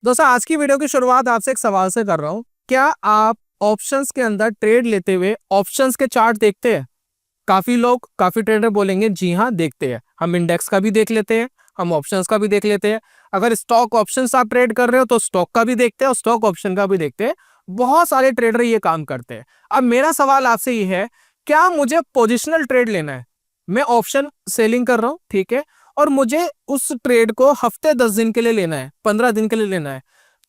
दोस्तों आज की वीडियो की शुरुआत आपसे एक सवाल से कर रहा हूं। क्या आप ऑप्शंस के अंदर ट्रेड लेते हुए ऑप्शंस के चार्ट देखते हैं? काफी लोग, काफी ट्रेडर बोलेंगे जी हाँ देखते हैं। हम इंडेक्स का भी देख लेते हैं, हम ऑप्शंस का भी देख लेते हैं। अगर स्टॉक ऑप्शंस आप ट्रेड कर रहे हो तो स्टॉक का भी देखते हैं और स्टॉक ऑप्शन का भी देखते हैं। बहुत सारे ट्रेडर ये काम करते हैं। अब मेरा सवाल आपसे ये है, क्या मुझे पोजिशनल ट्रेड लेना है? मैं ऑप्शन सेलिंग कर रहा हूं, ठीक है, और मुझे उस ट्रेड को हफ्ते 10 दिन के लिए लेना है, 15 दिन के लिए लेना है,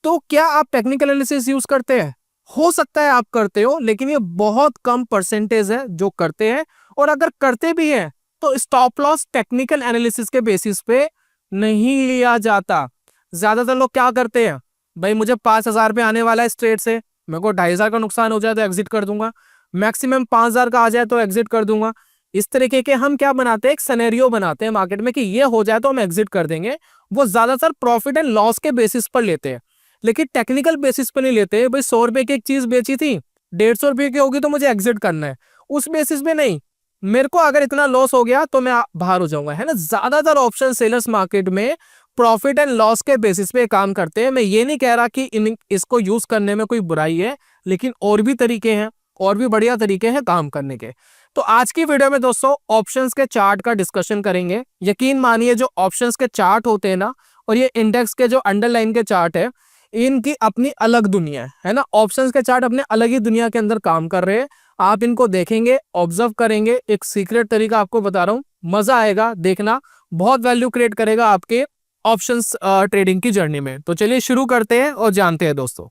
तो क्या आप टेक्निकल एनालिसिस यूज करते हैं? हो सकता है आप करते हो, लेकिन ये बहुत कम परसेंटेज है जो करते हैं। और अगर करते भी हैं तो स्टॉप लॉस टेक्निकल एनालिसिस के बेसिस पे नहीं लिया जाता। ज्यादातर लोग क्या करते हैं, भाई मुझे 5,000 पे आने वाला है इस ट्रेड से, मेरे को 2,500 का नुकसान हो जाए तो एग्जिट कर दूंगा, मैक्सिमम 5,000 का आ जाए तो एग्जिट कर दूंगा। इस तरीके के हम क्या बनाते हैं, एक सिनेरियो बनाते हैं मार्केट में कि ये हो जाए तो हम एग्जिट कर देंगे। वो ज्यादातर प्रॉफिट एंड लॉस के बेसिस पर लेते हैं, लेकिन टेक्निकल बेसिस पर नहीं लेते। भाई 100 रुपए की एक चीज बेची थी, 150 रुपए की होगी तो मुझे एग्जिट करना है, उस बेसिस पे नहीं। मेरे को अगर इतना लॉस हो गया तो मैं बाहर हो जाऊंगा, है ना। ज्यादातर ऑप्शन सेलर्स मार्केट में प्रॉफिट एंड लॉस के बेसिस पे काम करते हैं। मैं ये नहीं कह रहा कि इसको यूज करने में कोई बुराई है, लेकिन और भी तरीके हैं, और भी बढ़िया तरीके हैं काम करने के। तो आज की वीडियो में दोस्तों ऑप्शंस के चार्ट का डिस्कशन करेंगे। यकीन मानिए जो ऑप्शंस के चार्ट होते हैं ना, और ये इंडेक्स के जो अंडरलाइन के चार्ट है, इनकी अपनी अलग दुनिया है ना। ऑप्शंस के चार्ट अपने अलग ही दुनिया के अंदर काम कर रहे हैं। आप इनको देखेंगे, ऑब्जर्व करेंगे, एक सीक्रेट तरीका आपको बता रहा हूं, मजा आएगा देखना, बहुत वैल्यू क्रिएट करेगा आपके ऑप्शंस ट्रेडिंग की जर्नी में। तो चलिए शुरू करते हैं और जानते हैं दोस्तों।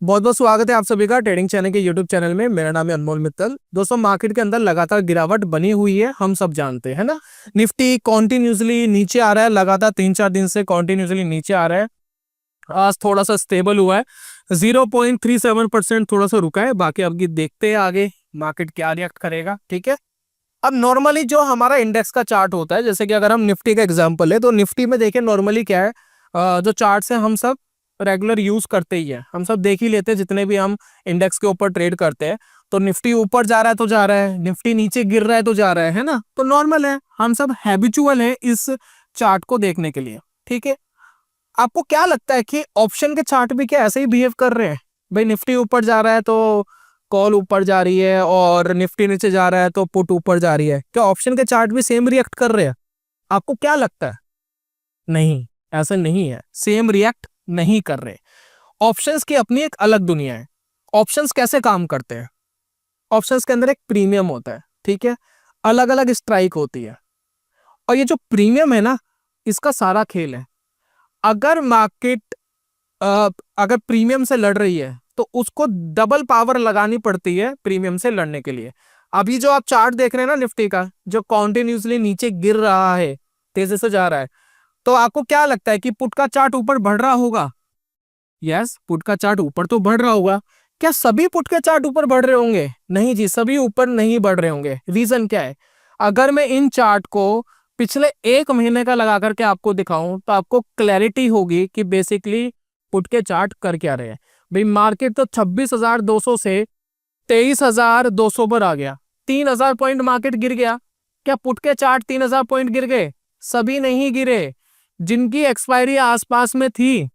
बहुत बहुत स्वागत है आप सभी का ट्रेडिंग चैनल के यूट्यूब चैनल में। मेरा नाम है अनमोल मित्तल। दोस्तों मार्केट के अंदर लगातार गिरावट बनी हुई है, हम सब जानते हैं ना। निफ्टी कॉन्टिन्यूसली नीचे आ रहा है, लगातार 3-4 दिन से कॉन्टिन्यूसली नीचे आ रहा है। आज थोड़ा सा स्टेबल हुआ है, 0.37% थोड़ा सा रुका है। बाकी अब देखते हैं आगे मार्केट क्या रिएक्ट करेगा, ठीक है। अब नॉर्मली जो हमारा इंडेक्स का चार्ट होता है, जैसे कि अगर हम निफ्टी का एग्जांपल है तो निफ्टी में देखिए नॉर्मली क्या है, जो चार्ट्स है हम सब रेगुलर यूज करते ही है, हम सब देख ही लेते हैं जितने भी हम इंडेक्स के ऊपर ट्रेड करते हैं। तो निफ्टी ऊपर जा रहा है तो जा रहा है, निफ्टी नीचे गिर रहा है तो जा रहा है ना। तो नॉर्मल है, हम सब हैबिचुअल है इस चार्ट को देखने के लिए, ठीक है। आपको क्या लगता है कि ऑप्शन के चार्ट भी क्या ऐसे ही बिहेव कर रहे हैं? भाई निफ्टी ऊपर जा रहा है तो कॉल ऊपर जा रही है, और निफ्टी नीचे जा रहा है तो पुट ऊपर जा रही है। क्या ऑप्शन के चार्ट भी सेम रिएक्ट कर रहे हैं? आपको क्या लगता है? नहीं, ऐसा नहीं है, सेम रिएक्ट नहीं कर रहे। ऑप्शंस की अपनी एक अलग दुनिया है। ऑप्शंस कैसे काम करते हैं? ऑप्शंस के अंदर एक प्रीमियम होता है, ठीक है, अलग अलग स्ट्राइक होती है, और ये जो प्रीमियम है ना, इसका सारा खेल है। अगर मार्केट अगर प्रीमियम से लड़ रही है तो उसको डबल पावर लगानी पड़ती है प्रीमियम से लड़ने के लिए। अभी जो आप चार्ट देख रहे हैं ना निफ्टी का, जो कॉन्टिन्यूसली नीचे गिर रहा है, तेजी से जा रहा है, तो आपको क्या लगता है कि पुट का चार्ट ऊपर बढ़ रहा होगा? यस, पुट का चार्ट ऊपर तो बढ़ रहा होगा। क्या सभी पुट के चार्ट ऊपर बढ़ रहे होंगे? नहीं जी, सभी ऊपर नहीं बढ़ रहे होंगे। रीजन क्या है? अगर मैं इन चार्ट को पिछले 1 महीने का लगा करके आपको दिखाऊं तो आपको क्लैरिटी होगी कि बेसिकली पुट के चार्ट कर क्या रहे हैं। भाई मार्केट तो 26,200 से 23,200 पर आ गया, 3,000 पॉइंट मार्केट गिर गया। क्या पुट के चार्ट 3,000 पॉइंट गिर गए? सभी नहीं गिरे। जिनकी एक्सपायरी आसपास में थी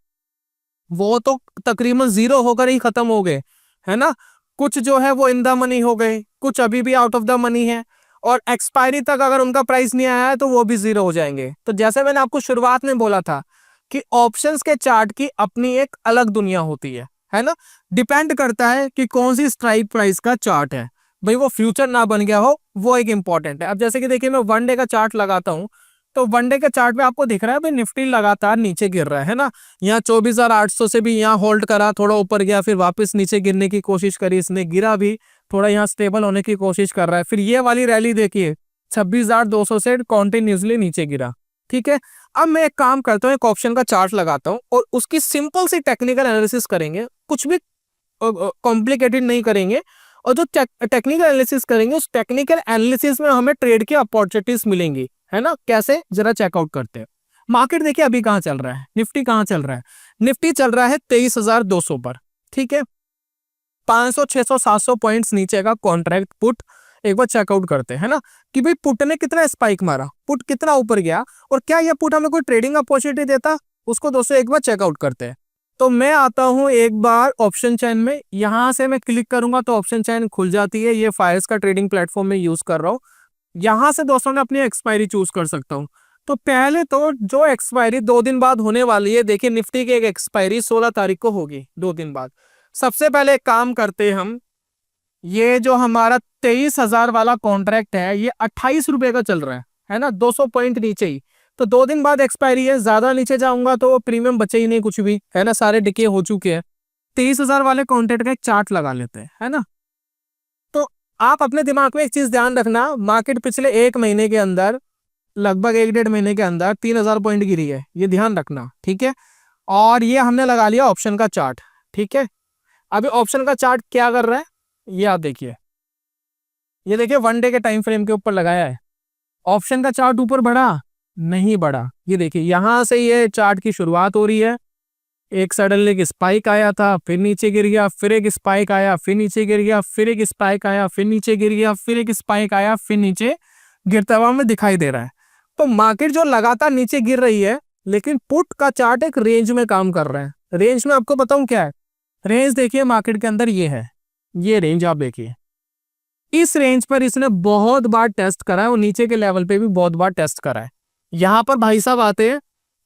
वो तो तकरीबन 0 होकर ही खत्म हो गए, है ना। कुछ जो है वो इन द मनी हो गए, कुछ अभी भी आउट ऑफ द मनी है, और एक्सपायरी तक अगर उनका प्राइस नहीं आया है तो वो भी 0 हो जाएंगे। तो जैसे मैंने आपको शुरुआत में बोला था कि ऑप्शंस के चार्ट की अपनी एक अलग दुनिया होती है ना। डिपेंड करता है कि कौन सी स्ट्राइक प्राइस का चार्ट है। भाई वो फ्यूचर ना बन गया हो, वो एक इंपॉर्टेंट है। अब जैसे कि देखिए मैं 1 डे का चार्ट लगाता हूँ, तो 1 डे के चार्ट में आपको दिख रहा है भाई निफ्टी लगातार नीचे गिर रहा है ना। यहाँ 24,800 से भी यहाँ होल्ड करा, थोड़ा ऊपर गया, फिर वापस नीचे गिरने की कोशिश करी, इसने गिरा भी, थोड़ा यहाँ स्टेबल होने की कोशिश कर रहा है। फिर ये वाली रैली देखिए, 26,200 से कॉन्टिन्यूसली नीचे गिरा, ठीक है। अब मैं एक काम करता हूँ, एक ऑप्शन का चार्ट लगाता हूँ और उसकी सिंपल सी टेक्निकल एनालिसिस करेंगे, कुछ भी कॉम्प्लिकेटेड नहीं करेंगे। और जो टेक्निकल एनालिसिस करेंगे, उस टेक्निकल एनालिसिस में हमें ट्रेड की अपॉर्चुनिटीज मिलेंगी, है ना। कैसे, जरा चेकआउट करते हैं। मार्केट देखिए अभी कहां चल रहा है, निफ्टी कहां चल रहा है? निफ्टी चल रहा है 23,200 पर, ठीक है। 500, 600, 700 पॉइंट्स नीचे का कॉन्ट्रैक्ट पुट एक बार चेकआउट करते हैं ना कि भाई पुट ने कितना स्पाइक मारा, पुट कितना ऊपर गया और क्या ये पुट हमें कोई ट्रेडिंग अपॉर्चुनिटी देता, उसको दोस्तों एक बार चेकआउट करते हैं। तो मैं आता हूं एक बार ऑप्शन चेन में, यहां से मैं क्लिक करूंगा तो ऑप्शन चेन खुल जाती है। ये फायर्स का ट्रेडिंग प्लेटफॉर्म में यूज कर रहा हूँ। यहां से दोस्तों मैं अपनी एक्सपायरी चूज कर सकता हूँ। तो पहले तो जो एक्सपायरी 2 दिन बाद होने वाली है, देखिए निफ्टी की एक एक्सपायरी 16 तारीख को होगी, 2 दिन बाद। सबसे पहले एक काम करते हैं हम, ये जो हमारा 23,000 वाला कॉन्ट्रैक्ट है ये 28 रुपए का चल रहा है ना, 200 पॉइंट नीचे ही। तो 2 दिन बाद एक्सपायरी है, ज्यादा नीचे जाऊंगा तो प्रीमियम बचे ही नहीं कुछ भी, है ना, सारे डिके हो चुके हैं। 23,000 वाले कॉन्ट्रैक्ट का एक चार्ट लगा लेते हैं, है ना। तो आप अपने दिमाग में एक चीज ध्यान रखना, मार्केट पिछले 1 महीने के अंदर, लगभग 1-1.5 महीने के अंदर 3,000 पॉइंट गिरी है, ये ध्यान रखना, ठीक है। और ये हमने लगा लिया ऑप्शन का चार्ट, ठीक है। अभी ऑप्शन का चार्ट क्या कर रहा है ये आप देखिए, ये देखिए 1 डे के टाइम फ्रेम के ऊपर लगाया है। ऑप्शन का चार्ट ऊपर बढ़ा नहीं बढ़ा, ये देखिए यहां से ये चार्ट की शुरुआत हो रही है। एक सडनली एक स्पाइक आया था, फिर नीचे गिर गया, फिर एक स्पाइक आया, फिर नीचे गिर गया, फिर एक स्पाइक आया, फिर नीचे गिर गया, फिर एक स्पाइक आया, फिर नीचे गिरता हुआ हमें दिखाई दे रहा है। तो मार्केट जो लगातार नीचे गिर रही है, लेकिन पुट का चार्ट एक रेंज में काम कर रहा है। रेंज में आपको बताऊं क्या है, रेंज देखिए मार्केट के अंदर ये है, ये रेंज आप देखिए, इस रेंज पर इसने बहुत बार टेस्ट करा है और नीचे के लेवल पे भी बहुत बार टेस्ट करा है। यहाँ पर भाई साहब आते हैं,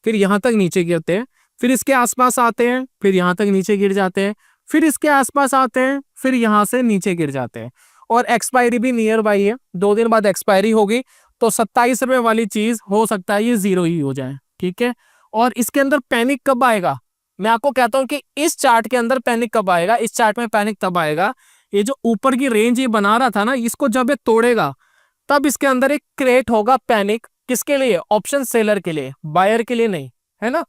फिर यहाँ तक नीचे गिरते हैं, फिर इसके आसपास आते हैं, फिर यहाँ तक नीचे गिर जाते हैं, फिर इसके आसपास आते हैं, फिर यहाँ से नीचे गिर जाते हैं। और एक्सपायरी भी नियर बाई है, 2 दिन बाद एक्सपायरी होगी, तो 27 रुपए वाली चीज हो सकता है ये 0 ही हो जाए, ठीक है। और इसके अंदर पैनिक कब आएगा, मैं आपको कहता हूं कि इस चार्ट के अंदर पैनिक कब आएगा, इस चार्ट में पैनिक तब आएगा, ये जो ऊपर की रेंज ये बना रहा था ना, इसको जब ये तोड़ेगा तब इसके अंदर एक क्रिएट होगा पैनिक। किसके लिए, ऑप्शन सेलर के लिए, बायर के लिए नहीं, है ना।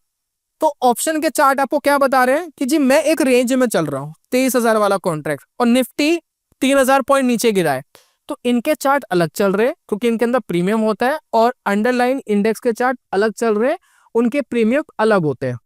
तो ऑप्शन के चार्ट आपको क्या बता रहे हैं कि जी मैं एक रेंज में चल रहा हूं, 23,000 वाला कॉन्ट्रैक्ट, और निफ्टी 3,000 पॉइंट नीचे गिरा है, तो इनके चार्ट अलग चल रहे हैं क्योंकि इनके अंदर प्रीमियम होता है, और अंडरलाइन इंडेक्स के चार्ट अलग चल रहे हैं, उनके प्रीमियम अलग होते हैं,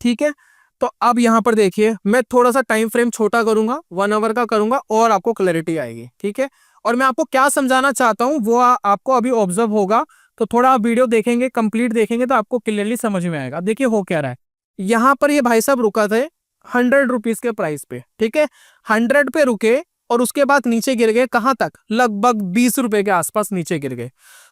ठीक है। तो अब यहां पर देखिए, मैं थोड़ा सा टाइम फ्रेम छोटा करूंगा, 1 आवर का करूंगा और आपको क्लैरिटी आएगी, ठीक है। और मैं आपको क्या समझाना चाहता हूं वो आपको अभी ऑब्जर्व होगा, तो थोड़ा आप वीडियो देखेंगे, कंप्लीट देखेंगे तो आपको क्लियरली समझ में आएगा। देखिए हो क्या रहा है, यहाँ पर ये भाई साहब रुका थे 100 रुपीज के प्राइस पे, ठीक है, 100 पे रुके और उसके बाद नीचे गिर गए कहां तक, लगभग 20 रुपए के आसपास नीचे गिर गए।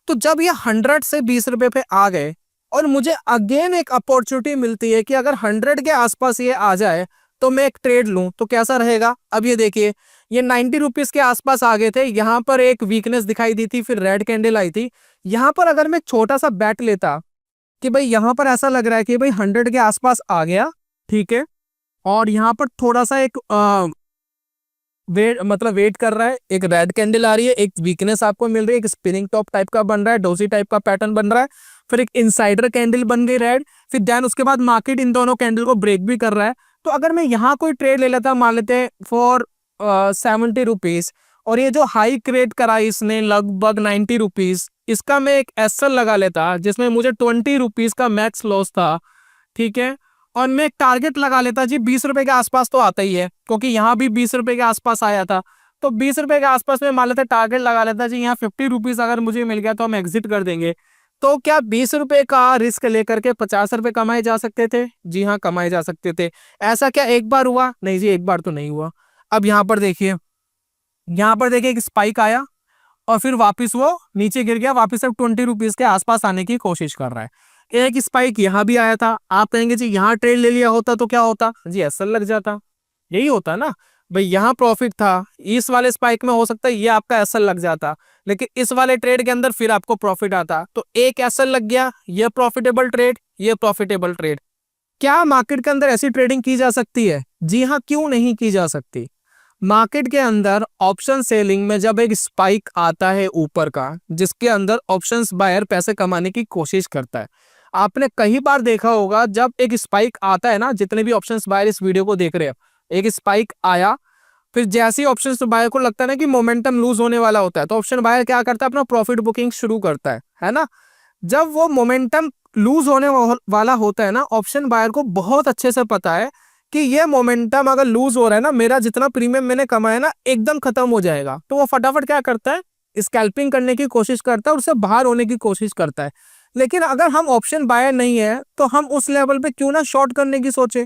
तो जब ये 100 से 20 रुपए पे आ गए और मुझे अगेन एक अपॉर्चुनिटी मिलती है कि अगर 100 के आसपास ये आ जाए तो मैं एक ट्रेड लूं तो कैसा रहेगा। अब ये देखिए, ये 90 रुपीज के आसपास आ गए थे, यहाँ पर एक वीकनेस दिखाई दी थी, फिर रेड कैंडल आई थी। यहाँ पर अगर मैं छोटा सा बैट लेता कि भाई यहाँ पर ऐसा लग रहा है कि भाई 100 के आसपास आ गया, ठीक है, और यहाँ पर थोड़ा सा एक वेट कर रहा है, एक रेड कैंडल आ रही है, एक वीकनेस आपको मिल रही है, एक स्पिनिंग टॉप टाइप का बन रहा है, डोजी टाइप का पैटर्न बन रहा है, फिर एक इनसाइडर कैंडल बन गई रेड, फिर देन उसके बाद मार्केट इन दोनों कैंडल को ब्रेक भी कर रहा है। तो अगर मैं यहाँ कोई ट्रेड ले लेता, मान लेते हैं फॉर 70 रुपीज, और ये जो हाई क्रिएट करा इसने लगभग 90 रुपीज, इसका मैं एक एसएल लगा लेता जिसमें मुझे 20 रुपीज का मैक्स लॉस था, ठीक है, और मैं एक टारगेट लगा लेता जी 20 रुपए के आसपास तो आता ही है क्योंकि यहाँ भी 20 रुपए के आसपास आया था, तो 20 रुपए के आसपास में मान लेते टारगेट लगा लेता जी, यहाँ 50 रुपीज अगर मुझे मिल गया तो हम एग्जिट कर देंगे। तो क्या 20 रुपए का रिस्क लेकर के 50 रुपए कमाए जा सकते थे? जी हाँ, कमाए जा सकते थे। ऐसा क्या एक बार हुआ? नहीं जी, एक बार तो नहीं हुआ। अब यहाँ पर देखिए, एक स्पाइक आया और फिर वापस वो नीचे गिर गया, वापस अब 20 रुपीज के आसपास आने की कोशिश कर रहा है। एक स्पाइक यहाँ भी आया था, आप कहेंगे जी यहाँ ट्रेड ले लिया होता तो क्या होता? जी एसएल लग जाता, यही होता ना भाई, यहाँ प्रॉफिट था, इस वाले स्पाइक में हो सकता है ये आपका एसएल लग जाता, लेकिन इस वाले ट्रेड के अंदर फिर आपको प्रॉफिट आता, तो एक एसएल लग गया, ये प्रॉफिटेबल ट्रेड, ये प्रॉफिटेबल ट्रेड। क्या मार्केट के अंदर ऐसी ट्रेडिंग की जा सकती है? जी हाँ, क्यों नहीं की जा सकती। मार्केट के अंदर ऑप्शन सेलिंग में जब एक स्पाइक आता है ऊपर का, जिसके अंदर ऑप्शंस बायर पैसे कमाने की कोशिश करता है, आपने कई बार देखा होगा जब एक स्पाइक आता है ना, जितने भी ऑप्शंस बायर इस वीडियो को देख रहे हैं, एक स्पाइक आया, फिर जैसे ही ऑप्शंस बायर को लगता है ना कि मोमेंटम लूज होने वाला होता है, तो ऑप्शन बायर क्या करता है, अपना प्रॉफिट बुकिंग शुरू करता है ना। जब वो मोमेंटम लूज होने वाला होता है ना, ऑप्शन बायर को बहुत अच्छे से पता है कि ये मोमेंटम अगर लूज हो रहा है ना, मेरा जितना प्रीमियम मैंने कमाया ना एकदम खत्म हो जाएगा, तो वो फटाफट क्या करता है, स्कैल्पिंग करने की कोशिश करता है और उससे बाहर होने की कोशिश करता है। लेकिन अगर हम ऑप्शन बायर नहीं है तो हम उस लेवल पे क्यों ना शॉर्ट करने की सोचे,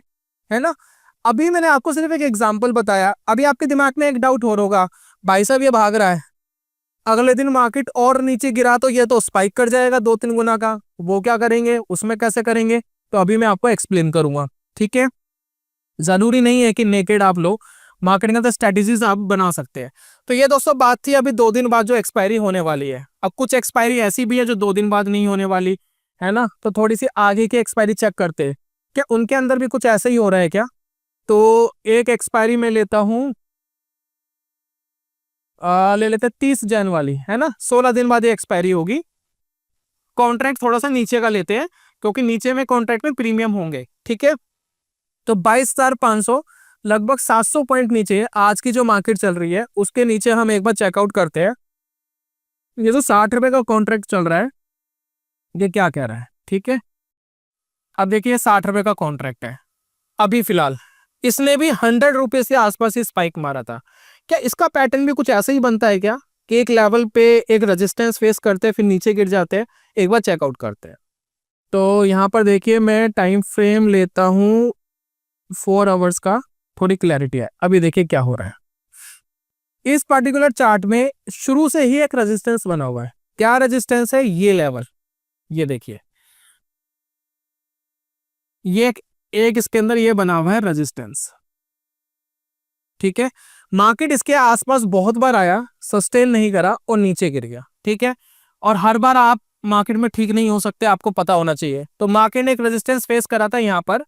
है ना। अभी मैंने आपको सिर्फ एक एग्जांपल बताया, अभी आपके दिमाग में एक डाउट हो रहा होगा, भाई साहब ये भाग रहा है, अगले दिन मार्केट और नीचे गिरा तो ये तो स्पाइक कर जाएगा 2-3 गुना का, वो क्या करेंगे, उसमें कैसे करेंगे, तो अभी मैं आपको एक्सप्लेन करूंगा, ठीक है। जरूरी नहीं है कि नेकेड आप लो, मार्केटिंग का तो स्ट्रेटेजीज आप बना सकते हैं। तो ये दोस्तों बात थी अभी 2 दिन बाद जो एक्सपायरी होने वाली है। अब कुछ एक्सपायरी ऐसी भी है जो 2 दिन बाद नहीं होने वाली, है ना। तो थोड़ी सी आगे की एक्सपायरी चेक करते हैं, क्या उनके अंदर भी कुछ ऐसा ही हो रहा है क्या। तो एक एक्सपायरी में लेता हूं, ले लेते 30 जन वाली, है ना, 16 दिन बाद ये एक्सपायरी होगी। कॉन्ट्रैक्ट थोड़ा सा नीचे का लेते हैं क्योंकि नीचे में कॉन्ट्रैक्ट में प्रीमियम होंगे, ठीक है। तो 22,500 लगभग 700 पॉइंट नीचे आज की जो मार्केट चल रही है उसके नीचे हम एक बार चेकआउट करते हैं। ये जो 60 रुपए का कॉन्ट्रैक्ट चल रहा है ये क्या कह रहा है, ठीक है। अब देखिए 60 रुपए का कॉन्ट्रैक्ट है, अभी फिलहाल इसने भी 100 रुपए से आसपास ही स्पाइक मारा था। क्या इसका पैटर्न भी कुछ ऐसा ही बनता है क्या कि एक लेवल पे एक रेजिस्टेंस फेस करते हैं फिर नीचे गिर जाते हैं। एक बार चेकआउट करते हैं। तो यहाँ पर देखिए मैं टाइम फ्रेम लेता हूँ 4 आवर्स का, थोड़ी क्लैरिटी है। अभी देखिए क्या हो रहा है, इस पर्टिकुलर चार्ट में शुरू से ही एक रेजिस्टेंस बना हुआ है। क्या रेजिस्टेंस है, ये लेवल, ये देखिए, ये एक इसके अंदर ये बना हुआ है रेजिस्टेंस, ठीक है। मार्केट इसके आसपास बहुत बार आया, सस्टेन नहीं करा और नीचे गिर गया, ठीक है। और हर बार आप मार्केट में ठीक नहीं हो सकते, आपको पता होना चाहिए। तो मार्केट ने एक रेजिस्टेंस फेस करा था यहाँ पर,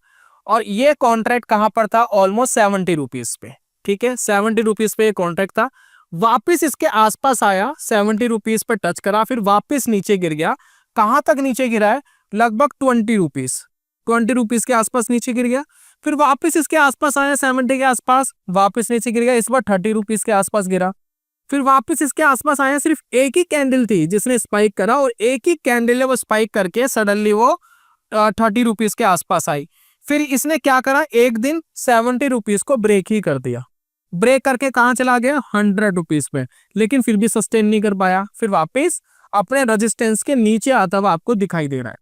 और ये कॉन्ट्रैक्ट कहां पर था, ऑलमोस्ट 70 रुपीज पे, ठीक है। 70 रुपीज पे कॉन्ट्रैक्ट था, वापिस इसके आसपास आया, 70 रुपीज पे टच करा, फिर वापिस नीचे गिर गया। कहां तक नीचे गिरा है, लगभग 20 रुपीज, 20 रुपीज के आसपास नीचे गिर गया। फिर वापस इसके आसपास आया 70 के आसपास, वापस नीचे गिर गया, इस बार 30 रुपीज के आसपास गिरा। फिर वापस इसके आसपास आया, सिर्फ एक ही कैंडल थी जिसने स्पाइक करा, और एक ही कैंडल है वो स्पाइक करके सडनली वो 30 रुपीज के आसपास आई। फिर इसने क्या करा, एक दिन 70 रुपीज को ब्रेक ही कर दिया, ब्रेक करके कहां चला गया, 100 रुपीज पे, लेकिन फिर भी सस्टेन नहीं कर पाया। फिर वापस अपने रेजिस्टेंस के नीचे आता हुआ आपको दिखाई दे रहा है।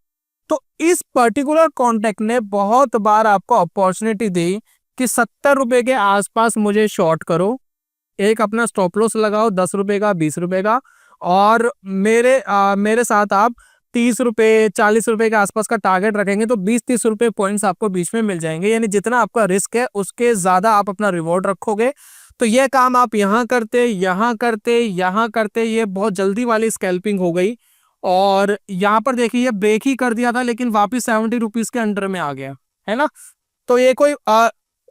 तो इस पर्टिकुलर कॉन्ट्रैक्ट ने बहुत बार आपको अपॉर्चुनिटी दी कि 70 रुपए के आसपास मुझे शॉर्ट करो, एक अपना स्टॉप लॉस लगाओ 10 रुपए का, 20 रुपए का, और मेरे साथ आप 30 रुपए 40 रुपए के आसपास का टारगेट रखेंगे तो 20-30 रुपए पॉइंट्स आपको बीच में मिल जाएंगे। यानी जितना आपका रिस्क है उसके ज्यादा आप अपना रिवॉर्ड रखोगे। तो ये काम आप यहाँ करते, यहाँ करते, यहाँ करते, ये बहुत जल्दी वाली स्कैल्पिंग हो गई। और यहाँ पर देखिए ये ब्रेक ही कर दिया था लेकिन वापिस 70 रुपीज के अंडर में आ गया, है ना। तो ये कोई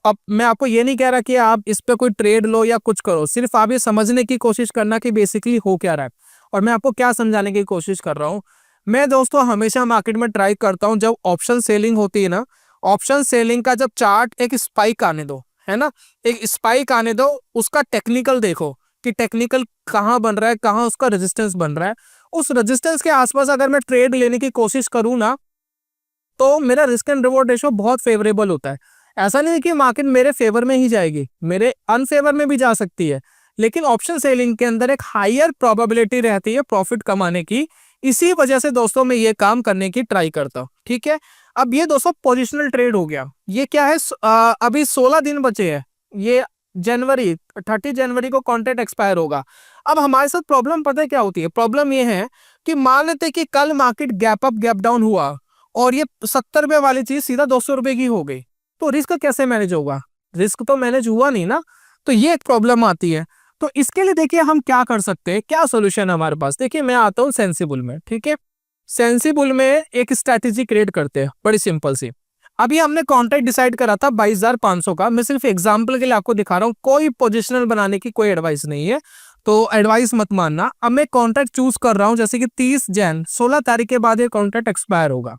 अब मैं आपको ये नहीं कह रहा कि आप इस पे कोई ट्रेड लो या कुछ करो, सिर्फ आप ये समझने की कोशिश करना कि बेसिकली हो क्या रहा है। और मैं आपको क्या समझाने की कोशिश कर रहा हूँ, मैं दोस्तों हमेशा मार्केट में ट्राई करता हूँ जब ऑप्शन सेलिंग होती है ना, ऑप्शन सेलिंग का जब चार्ट एक स्पाइक आने दो, है ना, एक स्पाइक आने दो, उसका टेक्निकल देखो कि टेक्निकल कहाँ बन रहा है, कहाँ उसका रेजिस्टेंस बन रहा है। उस रेजिस्टेंस के आसपास अगर मैं ट्रेड लेने की कोशिश करूँ ना, तो मेरा रिस्क एंड रिवॉर्ड रेशो बहुत फेवरेबल होता है। ऐसा नहीं है कि मार्केट मेरे फेवर में ही जाएगी, मेरे अनफेवर में भी जा सकती है, लेकिन ऑप्शन सेलिंग के अंदर एक हायर प्रोबेबिलिटी रहती है प्रॉफिट कमाने की। इसी वजह से दोस्तों मैं ये काम करने की ट्राई करता हूँ, ठीक है। अब ये दोस्तों पोजिशनल ट्रेड हो गया। ये क्या है, अभी 16 दिन बचे हैं, ये जनवरी 30 जनवरी को कॉन्ट्रैक्ट एक्सपायर होगा। अब हमारे साथ प्रॉब्लम पता है क्या होती है, प्रॉब्लम ये है कि मान लेते कि कल market gap up gap down हुआ और ये 70 रुपए वाली चीज सीधा 200 रुपए की हो गई, तो रिस्क कैसे मैनेज होगा, रिस्क तो मैनेज हुआ नहीं ना। तो ये एक प्रॉब्लम आती है। तो इसके लिए देखिए हम क्या कर सकते हैं, क्या सोल्यूशन है हमारे पास। देखिए मैं आता हूँ सेंसिबल में, ठीक है। सेंसिबल में एक स्ट्रैटेजी क्रिएट करते हैं, बड़ी सिंपल सी। अभी हमने कॉन्ट्रैक्ट डिसाइड करा था 22,500 का, मैं सिर्फ एग्जांपल के लिए आपको दिखा रहा हूँ, कोई पोजिशनल बनाने की कोई एडवाइस नहीं है, तो एडवाइस मत मानना। अब मैं कॉन्ट्रैक्ट चूज कर रहा हूँ, जैसे कि 30 जन 16 तारीख के बाद ये कॉन्ट्रैक्ट एक्सपायर होगा,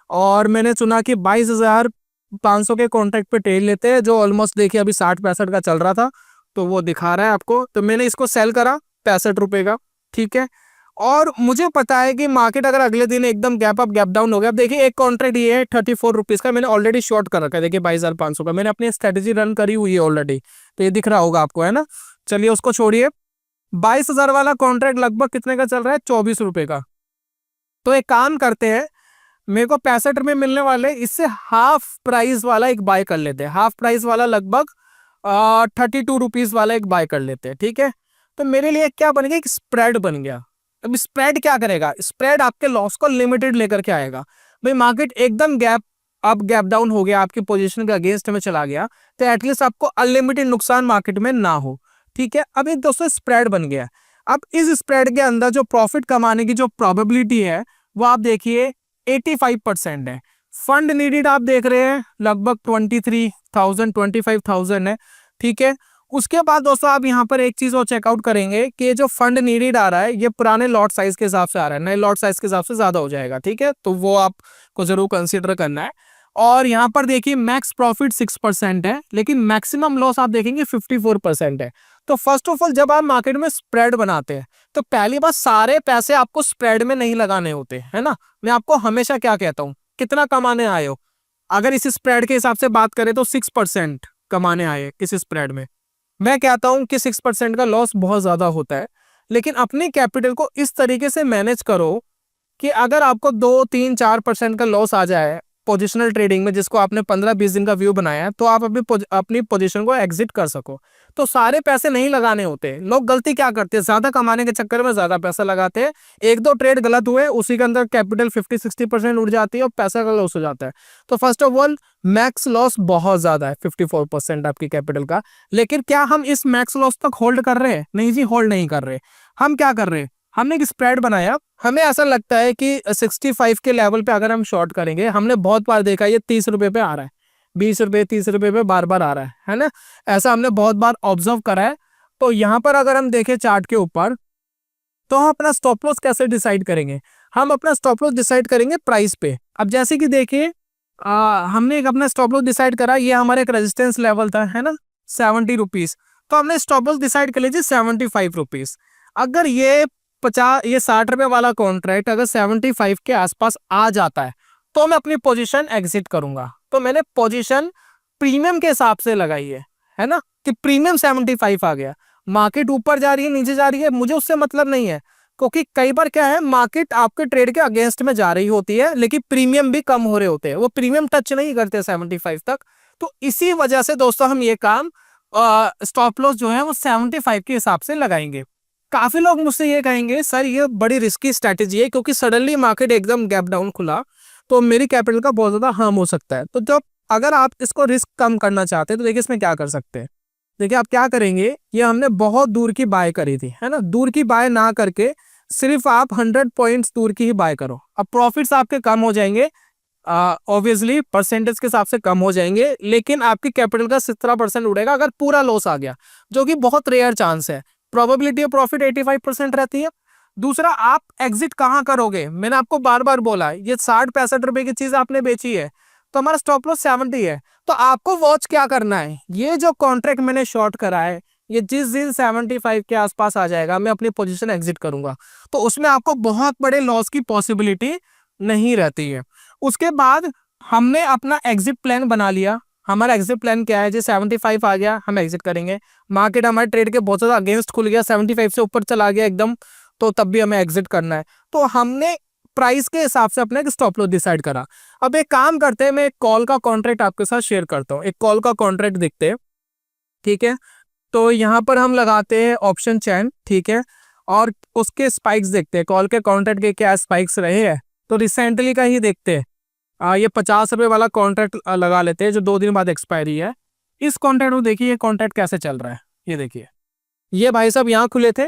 और मैंने चुना कि 22,500 के कॉन्ट्रैक्ट पे ट्रेड लेते हैं, जो ऑलमोस्ट देखिए अभी 60-65 का चल रहा था, तो वो दिखा रहा है आपको। तो मैंने इसको सेल करा 65 रुपए का, ठीक है। और मुझे पता है कि मार्केट अगर अगले दिन एकदम गैप अप गैप डाउन हो गया, अब देखिए एक कॉन्ट्रैक्ट ये है 34 रुपीज का, मैंने ऑलरेडी शॉर्ट कर रखा है, देखिए 22,500 का मैंने अपनी स्ट्रेटेजी रन करी हुई है ऑलरेडी, तो ये दिख रहा होगा आपको, है ना। चलिए उसको छोड़िए, 22,000 वाला कॉन्ट्रैक्ट लगभग कितने का चल रहा है, 24 रुपए का। तो एक काम करते हैं, मेरे को 65 रुपये मिलने वाले, इससे हाफ प्राइस वाला एक बाय कर लेते हैं, हाफ प्राइस वाला लगभग 32 रुपीज वाला एक बाय कर लेते हैं, ठीक है। तो मेरे लिए क्या बन गया, एक स्प्रेड बन गया। अब स्प्रेड क्या करेगा, स्प्रेड आपके लॉस को लिमिटेड लेकर के आएगा। भाई मार्केट एकदम गैप अप गैप डाउन हो गया, आपकी पोजीशन के अगेंस्ट में चला गया, तो एटलीस्ट आपको अनलिमिटेड नुकसान मार्केट में ना हो, ठीक है। अब ये दोस्तों स्प्रेड बन गया। अब इस स्प्रेड के अंदर जो प्रॉफिट कमाने की जो प्रोबेबिलिटी है वो आप देखिए 85% है। फंड नीडेड आप देख रहे हैं लगभग 23,000 25,000 है, ठीक है। उसके बाद दोस्तों आप यहाँ पर एक चीज और चेकआउट करेंगे कि जो फंड नीडेड आ रहा है ये पुराने लॉट साइज के हिसाब से आ रहा है, नए लॉट साइज के हिसाब से ज्यादा हो जाएगा, ठीक है। तो वो आपको जरूर कंसीडर करना है। और यहाँ पर देखिए मैक्स प्रॉफिट 6% है, लेकिन मैक्सिमम लॉस आप देखेंगे 54% है। तो फर्स्ट ऑफ ऑल जब आप मार्केट में स्प्रेड बनाते हैं तो पहली बात, सारे पैसे आपको स्प्रेड में नहीं लगाने होते, है ना। मैं आपको हमेशा क्या कहता हूँ, कितना कमाने आए हो, अगर इस स्प्रेड के हिसाब से बात करें तो 6% कमाने आए किसी स्प्रेड में। मैं कहता हूं कि 6% का लॉस बहुत ज्यादा होता है, लेकिन अपने कैपिटल को इस तरीके से मैनेज करो कि अगर आपको 2 3 4% का लॉस आ जाए पोजिशनल ट्रेडिंग में, जिसको आपने 15-20 दिन का व्यू बनाया है, तो आप अपनी पोजीशन को एग्जिट कर सको। तो सारे पैसे नहीं लगाने होते। लोग गलती क्या करते हैं, ज्यादा कमाने के चक्कर में ज्यादा पैसा लगाते हैं, एक दो ट्रेड गलत हुए उसी के अंदर कैपिटल 50-60% उड़ जाती है और पैसा का लॉस हो जाता है। तो first of all max loss बहुत ज्यादा है, 54% आपकी कैपिटल का। लेकिन क्या हम इस मैक्स लॉस तक होल्ड कर रहे हैं? नहीं जी, होल्ड नहीं कर रहे। हम क्या कर रहे हैं, हमने एक स्प्रेड बनाया, हमें ऐसा लगता है कि 65 के लेवल पे अगर हम शॉर्ट करेंगे, हमने बहुत बार देखा ये 30 रुपए पे आ रहा है, 20 रुपए 30 रुपए पे बार बार आ रहा है ना। ऐसा हमने बहुत बार ऑब्जर्व करा है। तो यहाँ पर अगर हम देखें चार्ट के ऊपर, तो हम अपना स्टॉप लॉस कैसे डिसाइड करेंगे, हम अपना स्टॉप लॉस डिसाइड करेंगे प्राइस पे। अब जैसे कि देखिए हमने एक अपना स्टॉप लॉस डिसाइड करा, ये हमारे एक रेजिस्टेंस लेवल था, है ना, 70 रुपीज। तो हमने स्टॉप लॉस डिसाइड कर लीजिए 75 रुपीज। अगर ये 60 रुपए वाला कॉन्ट्रैक्ट अगर 75 के आसपास आ जाता है तो मैं अपनी पोजीशन एग्जिट करूंगा। तो मैंने पोजीशन प्रीमियम के हिसाब से लगाई है ना, कि प्रीमियम 75 आ गया। मार्केट ऊपर जा रही है नीचे जा रही है मुझे उससे मतलब नहीं है, क्योंकि कई बार क्या है, मार्केट आपके ट्रेड के अगेंस्ट में जा रही होती है लेकिन प्रीमियम भी कम हो रहे होते हैं, वो प्रीमियम टच नहीं करते 75 तक। तो इसी वजह से दोस्तों हम ये काम स्टॉप लॉस जो है वो 75 के हिसाब से लगाएंगे। काफी लोग मुझसे ये कहेंगे सर ये बड़ी रिस्की स्ट्रैटेजी है, क्योंकि सडनली मार्केट एकदम गैप डाउन खुला तो मेरी कैपिटल का बहुत ज्यादा हार्म हो सकता है। तो जब अगर आप इसको रिस्क कम करना चाहते हैं तो देखिए इसमें क्या कर सकते हैं। देखिए आप क्या करेंगे, ये हमने बहुत दूर की बाय करी थी, है ना, दूर की बाय ना करके सिर्फ आप 100 पॉइंट्स दूर की ही बाय करो। अब प्रॉफिट्स आपके कम हो जाएंगे, ऑब्वियसली परसेंटेज के हिसाब से कम हो जाएंगे, लेकिन आपकी कैपिटल का 17% उड़ेगा अगर पूरा लॉस आ गया, जो कि बहुत रेयर चांस है। प्रोबेबिलिटी ऑफ प्रॉफिट 85% रहती है। दूसरा, आप एग्जिट कहां करोगे, मैंने आपको बार बार बोला है, ये 60-65 रुपए की चीज आपने बेची है तो हमारा स्टॉप लॉस 70 है। तो आपको वॉच क्या करना है, ये जो कॉन्ट्रैक्ट मैंने शॉर्ट करा है ये जिस दिन 75 के आसपास आ जाएगा मैं अपनी पोजीशन एग्जिट करूंगा, तो उसमें आपको बहुत बड़े लॉस की पॉसिबिलिटी नहीं रहती है। उसके बाद हमने अपना एग्जिट प्लान बना लिया। हमारा एग्जिट प्लान क्या है जी, 75 आ गया हम एग्जिट करेंगे, मार्केट हमारे ट्रेड के बहुत ज्यादा अगेंस्ट खुल गया, 75 से ऊपर चला गया एकदम, तो तब भी हमें एग्जिट करना है। तो हमने प्राइस के हिसाब से अपना एक स्टॉप लॉस डिसाइड करा। अब एक काम करते हैं, मैं एक कॉल का कॉन्ट्रैक्ट आपके साथ शेयर करता हूँ। एक कॉल का कॉन्ट्रैक्ट देखते हैं, ठीक है। तो यहाँ पर हम लगाते हैं ऑप्शन चैन, ठीक है, और उसके स्पाइक्स देखते हैं, कॉल के कॉन्ट्रैक्ट के क्या स्पाइक्स रहे हैं। तो रिसेंटली का ही देखते हैं, ये 50 रुपए वाला कॉन्ट्रैक्ट लगा लेते हैं जो 2 दिन बाद एक्सपायरी है। इस कॉन्ट्रैक्ट को देखिए, ये कॉन्ट्रैक्ट कैसे चल रहा है, ये देखिए, ये भाई साहब यहाँ खुले थे,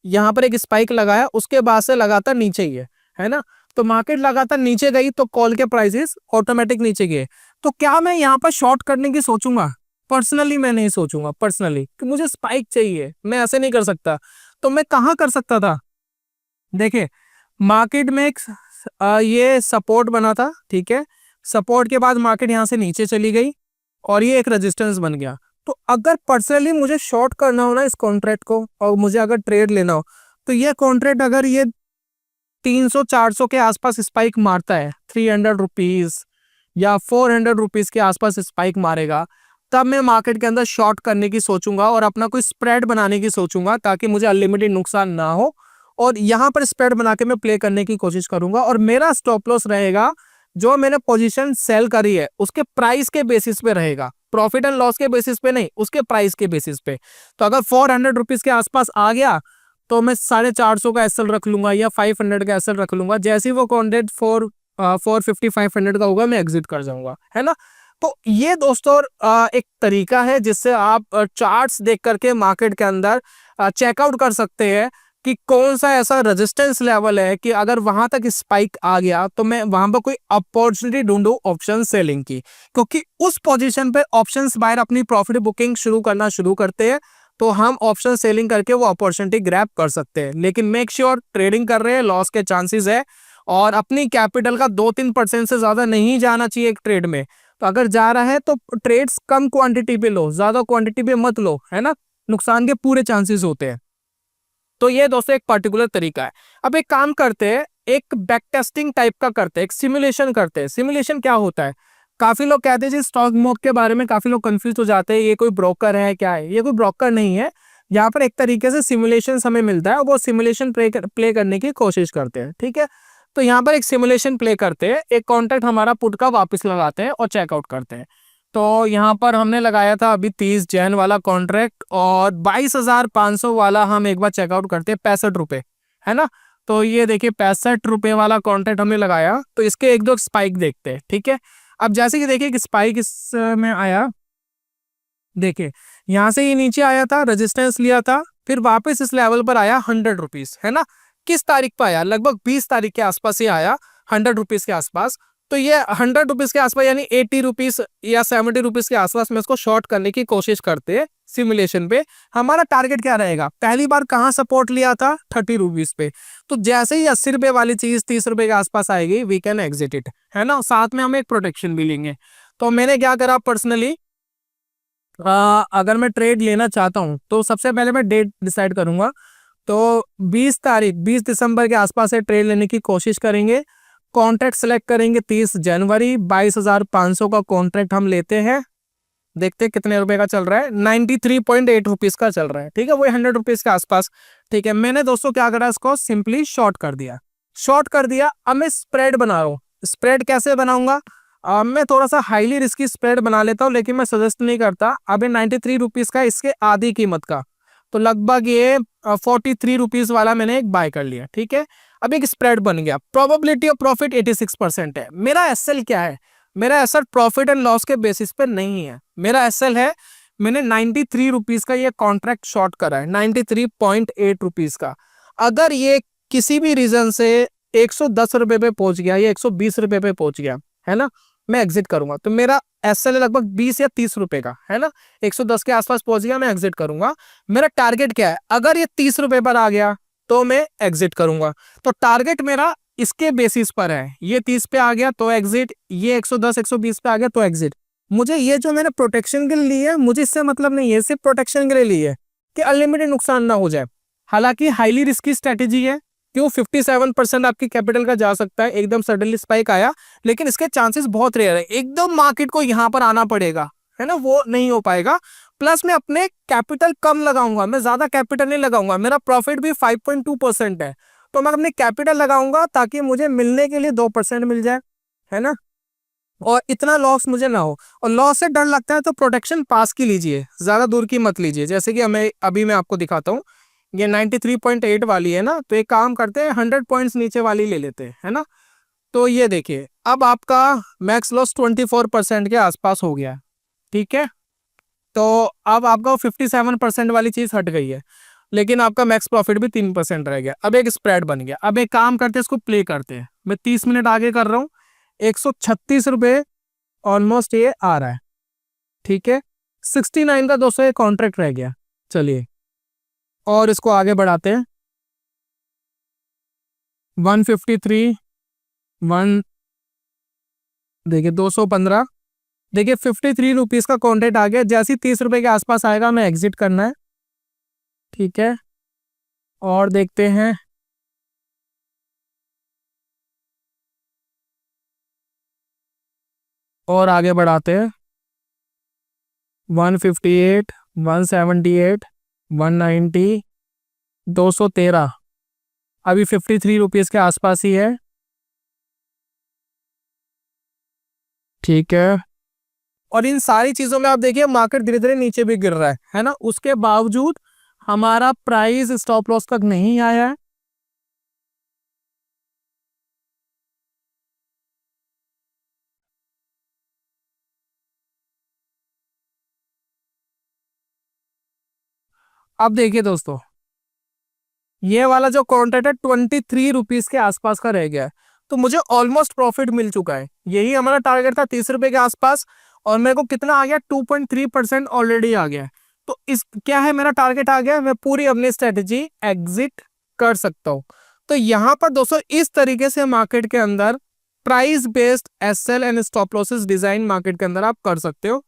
यहाँ पर एक स्पाइक लगाया, उसके बाद से लगातार नीचे ही है ना। तो मार्केट लगातार नीचे गई तो कॉल के प्राइसेस ऑटोमेटिक नीचे गए। तो क्या मैं यहाँ पर शॉर्ट करने की सोचूंगा? पर्सनली मैं नहीं सोचूंगा, पर्सनली कि मुझे स्पाइक चाहिए, मैं ऐसे नहीं कर सकता। तो मैं कहाँ कर सकता था, देखिए मार्केट में एक ये सपोर्ट बना था, ठीक है, सपोर्ट के बाद मार्केट यहाँ से नीचे चली गई और ये एक रेजिस्टेंस बन गया। तो अगर पर्सनली मुझे शॉर्ट करना हो ना इस कॉन्ट्रैक्ट को और मुझे अगर ट्रेड लेना हो तो ये कॉन्ट्रैक्ट अगर ये 300-400 के आसपास स्पाइक मारता है, 300 रुपीज या 400 रुपीज के आसपास स्पाइक मारेगा, तब मैं मार्केट के अंदर शॉर्ट करने की सोचूंगा और अपना कोई स्प्रेड बनाने की सोचूंगा ताकि मुझे अनलिमिटेड नुकसान ना हो, और यहाँ पर स्प्रेड बना के मैं प्ले करने की कोशिश करूंगा। और मेरा स्टॉप लॉस रहेगा जो मैंने पोजीशन सेल करी है उसके प्राइस के बेसिस पे रहेगा, प्रॉफिट एंड लॉस के बेसिस पे नहीं, उसके प्राइस के बेसिस पे। तो अगर 400 रुपीज के आसपास आ गया तो मैं 450 का एसएल रख लूंगा या 500 का एसएल रख लूंगा। जैसे ही वो कॉन्ट्रैक्ट 450 500 का होगा मैं एग्जिट कर जाऊंगा, है ना। तो ये दोस्तों एक तरीका है जिससे आप चार्ट्स देख करके मार्केट के अंदर चेकआउट कर सकते हैं कि कौन सा ऐसा रेजिस्टेंस लेवल है कि अगर वहां तक स्पाइक आ गया तो मैं वहां पर कोई अपॉर्चुनिटी ढूंढूं ऑप्शन सेलिंग की, क्योंकि उस पोजीशन पे ऑप्शंस बायर अपनी प्रॉफिट बुकिंग शुरू करना शुरू करते हैं, तो हम ऑप्शन सेलिंग करके वो अपॉर्चुनिटी ग्रैब कर सकते हैं। लेकिन मेक श्योर ट्रेडिंग कर रहे हैं, लॉस के चांसेस है, और अपनी कैपिटल का 2-3% से ज्यादा नहीं जाना चाहिए एक ट्रेड में। तो अगर जा रहा है तो ट्रेड्स कम क्वांटिटी पे लो, ज्यादा क्वांटिटी पे मत लो, है ना, नुकसान के पूरे चांसेस होते हैं। तो ये दोस्तों एक पर्टिकुलर तरीका है। अब एक काम करते हैं, एक बैक टेस्टिंग टाइप का करते हैं, एक सिमुलेशन करते हैं। सिमुलेशन क्या होता है, काफी लोग कहते हैं जी स्टॉक मार्केट के बारे में काफी लोग कंफ्यूज हो जाते हैं, ये कोई ब्रोकर है क्या है। ये कोई ब्रोकर नहीं है, यहाँ पर एक तरीके से सिमुलेशन हमें मिलता है, वो सिमुलेशन प्ले करने की कोशिश करते हैं, ठीक है। तो यहाँ पर एक सिमुलेशन प्ले करते हैं, एक कॉन्ट्रैक्ट हमारा पुट का वापस लगाते हैं और चेकआउट करते हैं। तो यहाँ पर हमने लगाया था अभी 30 जैन वाला कॉन्ट्रैक्ट, और 22,500 वाला हम एक बार चेकआउट करते हैं 65 रुपए, है ना। तो ये देखिए 65 रुपए वाला कॉन्ट्रैक्ट हमने लगाया, तो इसके एक दो स्पाइक देखते हैं, ठीक है। अब जैसे कि देखिए कि स्पाइक इसमें आया, देखिए यहाँ से ये नीचे आया था, रेजिस्टेंस लिया था, फिर वापस इस लेवल पर आया 100 रुपीज, है ना। किस तारीख पर आया, लगभग 20 तारीख के आसपास ही आया, 100 रुपीज के आसपास। तो ये 100 रुपीज के आसपास यानी 80 रुपीज या 70 रुपीज के आसपास में इसको शॉर्ट करने की कोशिश करते हैं सिमुलेशन पे। हमारा टारगेट क्या रहेगा, पहली बार कहाँ सपोर्ट लिया था, 30 रुपीज पे। तो जैसे ही 80 रुपए वाली चीज 30 रुपए के आसपास आएगी, वी कैन एग्जिट इट, है ना। साथ में हम एक प्रोटेक्शन भी लेंगे। तो मैंने क्या करा पर्सनली, अगर मैं ट्रेड लेना चाहता हूं तो सबसे पहले मैं डेट डिसाइड करूंगा। तो 20 दिसंबर के आसपास से ट्रेड लेने की कोशिश करेंगे। कॉन्ट्रैक्ट सेलेक्ट करेंगे 30 जनवरी, 22,500 का कॉन्ट्रैक्ट हम लेते हैं। देखते हैं कितने रुपए का चल रहा है, 93.8 रुपीज का चल रहा है, ठीक है, वो 100 रुपीज के आसपास, ठीक है। मैंने दोस्तों क्या करा, इसको सिंपली शॉर्ट कर दिया, शॉर्ट कर दिया। अब मैं स्प्रेड बना रहा हूँ। स्प्रेड कैसे बनाऊंगा, मैं थोड़ा सा हाईली रिस्की स्प्रेड बना लेता हूँ, लेकिन मैं सजेस्ट नहीं करता। अभी 93 रुपीज का, इसके आधी कीमत का, तो लगभग ये 43 रुपीज वाला मैंने एक बाय कर लिया, ठीक है। अब एक स्प्रेड बन गया, प्रोबेबिलिटी ऑफ प्रॉफिट 86% है। मेरा एसएल क्या है, मेरा एसएल प्रॉफिट एंड लॉस के बेसिस पे नहीं है। मेरा एसएल है, मैंने 93 रुपीज का ये कॉन्ट्रैक्ट शॉर्ट करा है, 93.8 रुपीज का। अगर ये किसी भी रीजन से 110 रुपए पे पहुंच गया या 120 रुपए पे पहुंच गया, है ना, मैं एग्जिट करूंगा। तो मेरा एसएल है लगभग 20 या 30 रुपए का, है ना, 110 के आसपास पहुंच गया, मैं एग्जिट करूंगा। मेरा टारगेट क्या है, अगर ये 30 रुपए पर आ गया तो मैं एग्जिट करूंगा। तो टारगेट मेरा इसके बेसिस पर है, ये 30 पे आ गया तो एग्जिट, ये 110 120 पे आ गया तो एग्जिट। मुझे ये जो मैंने प्रोटेक्शन के लिए ली है, मुझे इससे मतलब नहीं है, सिर्फ प्रोटेक्शन के लिए ली है कि अनलिमिटेड नुकसान ना हो जाए। हालांकि हाईली रिस्की स्ट्रेटेजी है, क्यों 57% आपकी कैपिटल का जा सकता है, एकदम सडनली स्पाइक आया, लेकिन इसके चांसेस बहुत रेयर है। एकदम मार्केट को यहाँ पर आना पड़ेगा, है ना, वो नहीं हो पाएगा। प्लस मैं अपने कैपिटल कम लगाऊंगा, मैं ज्यादा कैपिटल नहीं लगाऊंगा। मेरा प्रॉफिट भी 5.2% है, तो मैं अपने कैपिटल लगाऊंगा ताकि मुझे मिलने के लिए 2% मिल जाए, है ना, और इतना लॉस मुझे ना हो। और लॉस से डर लगता है तो प्रोटेक्शन पास की लीजिए, ज्यादा दूर की मत लीजिए। जैसे कि हमें अभी मैं आपको दिखाता हूँ, ये 93.8 वाली है ना, तो एक काम करते हैं 100 पॉइंट्स नीचे वाली ले लेते हैं, है ना। तो ये देखिए अब आपका मैक्स लॉस 24% के आसपास हो गया, ठीक है। तो अब आपका 57% वाली चीज हट गई है, लेकिन आपका मैक्स प्रॉफिट भी 3% रह गया। अब एक स्प्रेड बन गया। अब एक काम करते हैं, इसको प्ले करते हैं। मैं 30 मिनट आगे कर रहा हूँ, 136 रुपये ऑलमोस्ट ये आ रहा है, ठीक है। 69 का दोस्तों ये कॉन्ट्रैक्ट रह गया। चलिए और इसको आगे बढ़ाते हैं, 153 1 देखिए 215, देखिए 53 रुपीज का कॉन्ट्रैक्ट आ गया। जैसे ही 30 रुपए के आसपास आएगा मैं एग्जिट करना है, ठीक है। और देखते हैं, और आगे बढ़ाते हैं। 158, 178, 190, 213, अभी 53 रुपीज़ के आसपास ही है। ठीक है। और इन सारी चीज़ों में आप देखिए मार्केट धीरे धीरे नीचे भी गिर रहा है ना, उसके बावजूद हमारा प्राइस स्टॉप लॉस तक नहीं आया है। अब देखिए दोस्तों, ये वाला जो कॉन्ट्रैक्ट है 23 रुपीज़ के आसपास का रह गया है, तो मुझे ऑलमोस्ट प्रॉफिट मिल चुका है। यही हमारा टारगेट था 30 रुपए के आसपास, और मेरे को कितना आ गया, 2.3% ऑलरेडी आ गया है। तो इस क्या है, मेरा टारगेट आ गया, मैं पूरी अपनी स्ट्रेटेजी एग्जिट कर सकता हूँ। तो यहाँ पर दोस्तों इस तरीके से मार्केट के अंदर price based SL and stop losses design market के अंदर आप कर सकते हो।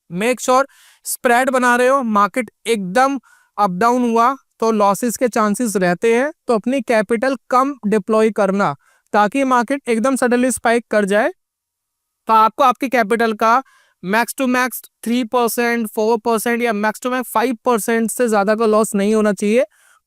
मेक श्योर स्प्रेड बना रहे हो, मार्केट एकदम अप डाउन हुआ तो लॉसेस के चांसेस रहते हैं, तो अपनी कैपिटल कम डिप्लॉय करना, ताकि मार्केट एकदम सडनली स्पाइक कर जाए तो आपको आपकी कैपिटल का मैक्स टू मैक्स 3%, 4% या मैक्स टू मैक्स 5% से ज्यादा का लॉस नहीं होना चाहिए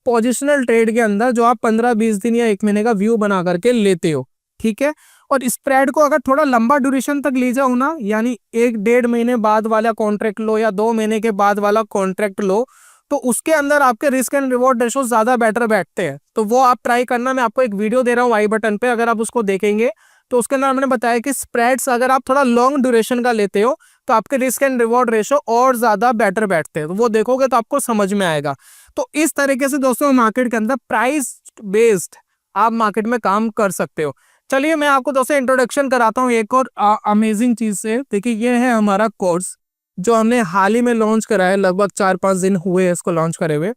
पोजिशनल ट्रेड के अंदर, जो आप 15-20 दिन या 1 महीने का व्यू बना करके लेते हो। ठीक है। और स्प्रेड को अगर थोड़ा लंबा ड्यूरेशन तक ले जाओ ना, यानी 1-1.5 महीने बाद वाला कॉन्ट्रैक्ट लो या 2 महीने के बाद वाला कॉन्ट्रैक्ट लो, तो उसके अंदर आपके रिस्क एंड रिवॉर्ड रेशो ज्यादा बेटर बैठते हैं। तो वो आप ट्राई करना, मैं आपको एक वीडियो दे रहा हूँ आई बटन पे, अगर आप उसको देखेंगे तो उसके अंदर मैंने बताया कि स्प्रेड्स अगर आप थोड़ा लॉन्ग ड्यूरेशन का लेते हो तो आपके रिस्क एंड रिवॉर्ड रेशो और ज्यादा बेटर बैठते हैं, तो वो देखोगे तो आपको समझ में आएगा। तो इस तरीके से दोस्तों मार्केट के अंदर प्राइस बेस्ड आप मार्केट में काम कर सकते हो। चलिए मैं आपको दोस्तों इंट्रोडक्शन कराता हूँ एक और अमेजिंग चीज से। देखिए ये है हमारा कोर्स जो हमने हाल ही में लॉन्च करा है, लगभग 4-5 दिन हुए हैं इसको लॉन्च करे हुए।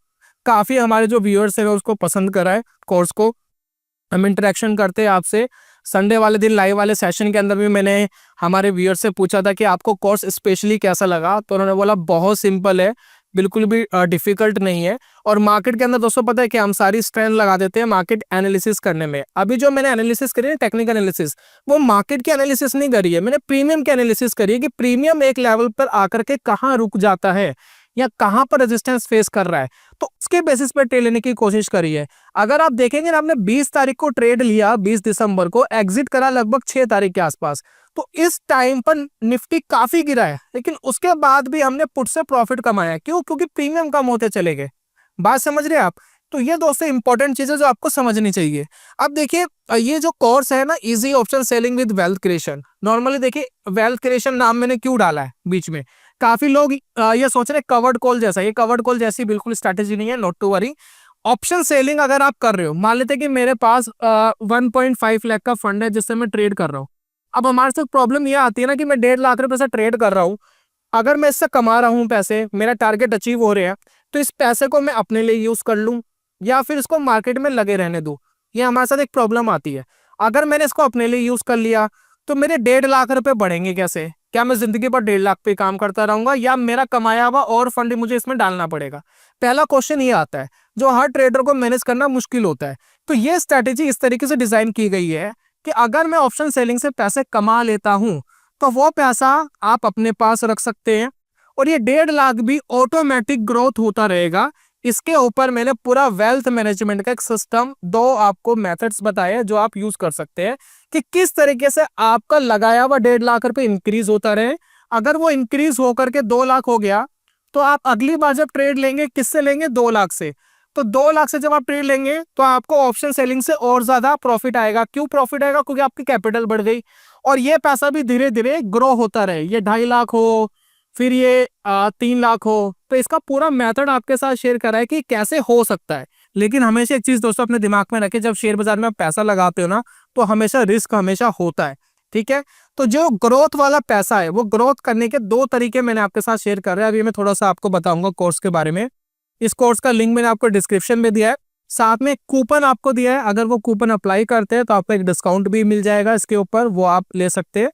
काफी हमारे जो व्यूअर्स है उसको पसंद करा है कोर्स को, हम इंटरेक्शन करते हैं आपसे। संडे वाले दिन लाइव वाले सेशन के अंदर भी मैंने हमारे व्यूअर से पूछा था कि आपको कोर्स स्पेशली कैसा लगा, तो उन्होंने बोला बहुत सिंपल है, बिल्कुल भी डिफिकल्ट नहीं है। और मार्केट के अंदर दोस्तों पता है कि हम सारी स्ट्रेंथ लगा देते हैं मार्केट एनालिसिस करने में। अभी जो मैंने एनालिसिस करी है टेक्निकल एनालिसिस, वो मार्केट की एनालिसिस नहीं करी है, मैंने प्रीमियम की एनालिसिस करी है कि प्रीमियम एक लेवल पर आकर के कहाँ रुक जाता है या कहाँ पर रेजिस्टेंस फेस कर रहा है, तो उसके बेसिस पर ट्रेड लेने की कोशिश करी है। अगर आप देखेंगे ना, आपने 20 तारीख को ट्रेड लिया, 20 दिसंबर को एग्जिट करा लगभग 6 तारीख के आसपास, तो इस टाइम पर निफ्टी काफी गिरा है, लेकिन उसके बाद भी हमने पुट से प्रॉफिट कमाया। क्यों? क्योंकि प्रीमियम कम होते चले गए। बात समझ रहे हैं आप? तो ये दोस्तों इंपॉर्टेंट चीजें जो आपको समझनी चाहिए। अब देखिए ये जो कोर्स है ना, easy option selling with wealth creation, normally देखिए वेल्थ क्रिएशन नाम मैंने क्यों डाला है बीच में, काफी लोग ये सोच रहे कवर्ड कॉल जैसा, ये कवर्ड कॉल जैसी बिल्कुल स्ट्रैटेजी नहीं है, not to worry. Option selling अगर आप कर रहे हो, मान लेते हैं कि मेरे पास 1.5 लाख का फंड है जिससे मैं ट्रेड कर रहा हूँ। अब हमारे साथ प्रॉब्लम ये आती है ना कि मैं 1.5 लाख रुपए से ट्रेड कर रहा हूँ, अगर मैं इससे कमा रहा हूँ पैसे, मेरा टारगेट अचीव हो रहे हैं, तो इस पैसे को मैं अपने लिए यूज कर लूँ या फिर इसको मार्केट में लगे रहने दूँ, ये हमारे साथ एक प्रॉब्लम आती है। अगर मैंने इसको अपने लिए यूज कर लिया तो मेरे 1.5 लाख रुपए बढ़ेंगे कैसे? क्या मैं जिंदगी भर 1.5 लाख पे काम करता रहूंगा या मेरा कमाया हुआ और फंड मुझे इसमें डालना पड़ेगा? पहला क्वेश्चन ये आता है जो हर ट्रेडर को मैनेज करना मुश्किल होता है। तो ये स्ट्रैटेजी इस तरीके से डिजाइन की गई है कि अगर मैं ऑप्शन सेलिंग से पैसे कमा लेता हूं तो वो पैसा आप अपने पास रख सकते हैं और ये 1.5 लाख भी ऑटोमेटिक ग्रोथ होता रहेगा। इसके ऊपर मैंने पूरा वेल्थ मैनेजमेंट का एक सिस्टम, 2 आपको मेथड्स बताए जो आप यूज कर सकते हैं कि किस तरीके से आपका लगाया हुआ 1.5 लाख रुपए इंक्रीज होता रहे। अगर वो इंक्रीज होकर के 2 लाख हो गया तो आप अगली बार जब ट्रेड लेंगे किससे लेंगे? 2 लाख से। तो 2 लाख से जब आप ट्रेड लेंगे तो आपको ऑप्शन सेलिंग से और ज्यादा प्रॉफिट आएगा। क्यों प्रॉफिट आएगा? क्योंकि आपकी कैपिटल बढ़ गई और ये पैसा भी धीरे धीरे ग्रो होता रहे। ये 2.5 लाख हो, फिर ये 3 लाख हो, तो इसका पूरा मेथड आपके साथ शेयर करा है कि कैसे हो सकता है। लेकिन हमेशा एक चीज दोस्तों अपने दिमाग में रखें, जब शेयर बाजार में आप पैसा लगाते हो ना तो हमेशा रिस्क हमेशा होता है। ठीक है। तो जो ग्रोथ वाला पैसा है वो ग्रोथ करने के 2 तरीके मैंने आपके साथ शेयर कर रहा है। अभी मैं थोड़ा सा आपको बताऊंगा कोर्स के बारे में। इस कोर्स का लिंक मैंने आपको डिस्क्रिप्शन में दिया है, साथ में कूपन आपको दिया है। अगर वो कूपन अप्लाई करते हैं तो आपको एक डिस्काउंट भी मिल जाएगा इसके ऊपर, वो आप ले सकते हैं।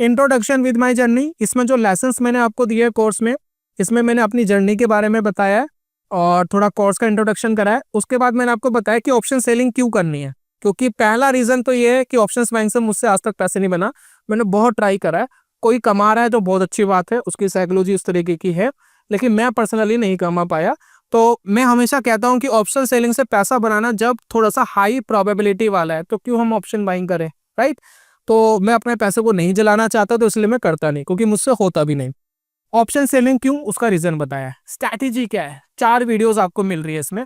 इंट्रोडक्शन विद माई जर्नी, इसमें जो लेसन्स मैंने आपको दिए है कोर्स में, इसमें मैंने अपनी जर्नी के बारे में बताया है और थोड़ा कोर्स का इंट्रोडक्शन करा है। उसके बाद मैंने आपको बताया कि ऑप्शन सेलिंग क्यों करनी है, क्योंकि पहला रीजन तो ये है कि ऑप्शन बाइंग से मुझसे आज तक पैसे नहीं बना। मैंने बहुत ट्राई करा है, कोई कमा रहा है तो बहुत अच्छी बात है, उसकी साइकोलॉजी उस तरीके की है, लेकिन मैं पर्सनली नहीं कमा पाया। तो मैं हमेशा कहता हूँ कि ऑप्शन सेलिंग से पैसा बनाना जब थोड़ा सा हाई प्रोबेबिलिटी वाला है तो क्यों हम ऑप्शन बाइंग करें, राइट। तो मैं अपने पैसे को नहीं जलाना चाहता, तो इसलिए मैं करता नहीं, क्योंकि मुझसे होता भी नहीं। ऑप्शन सेलिंग क्यों, उसका रीजन बताया है। स्ट्रैटेजी क्या है, 4 वीडियोस आपको मिल रही है इसमें,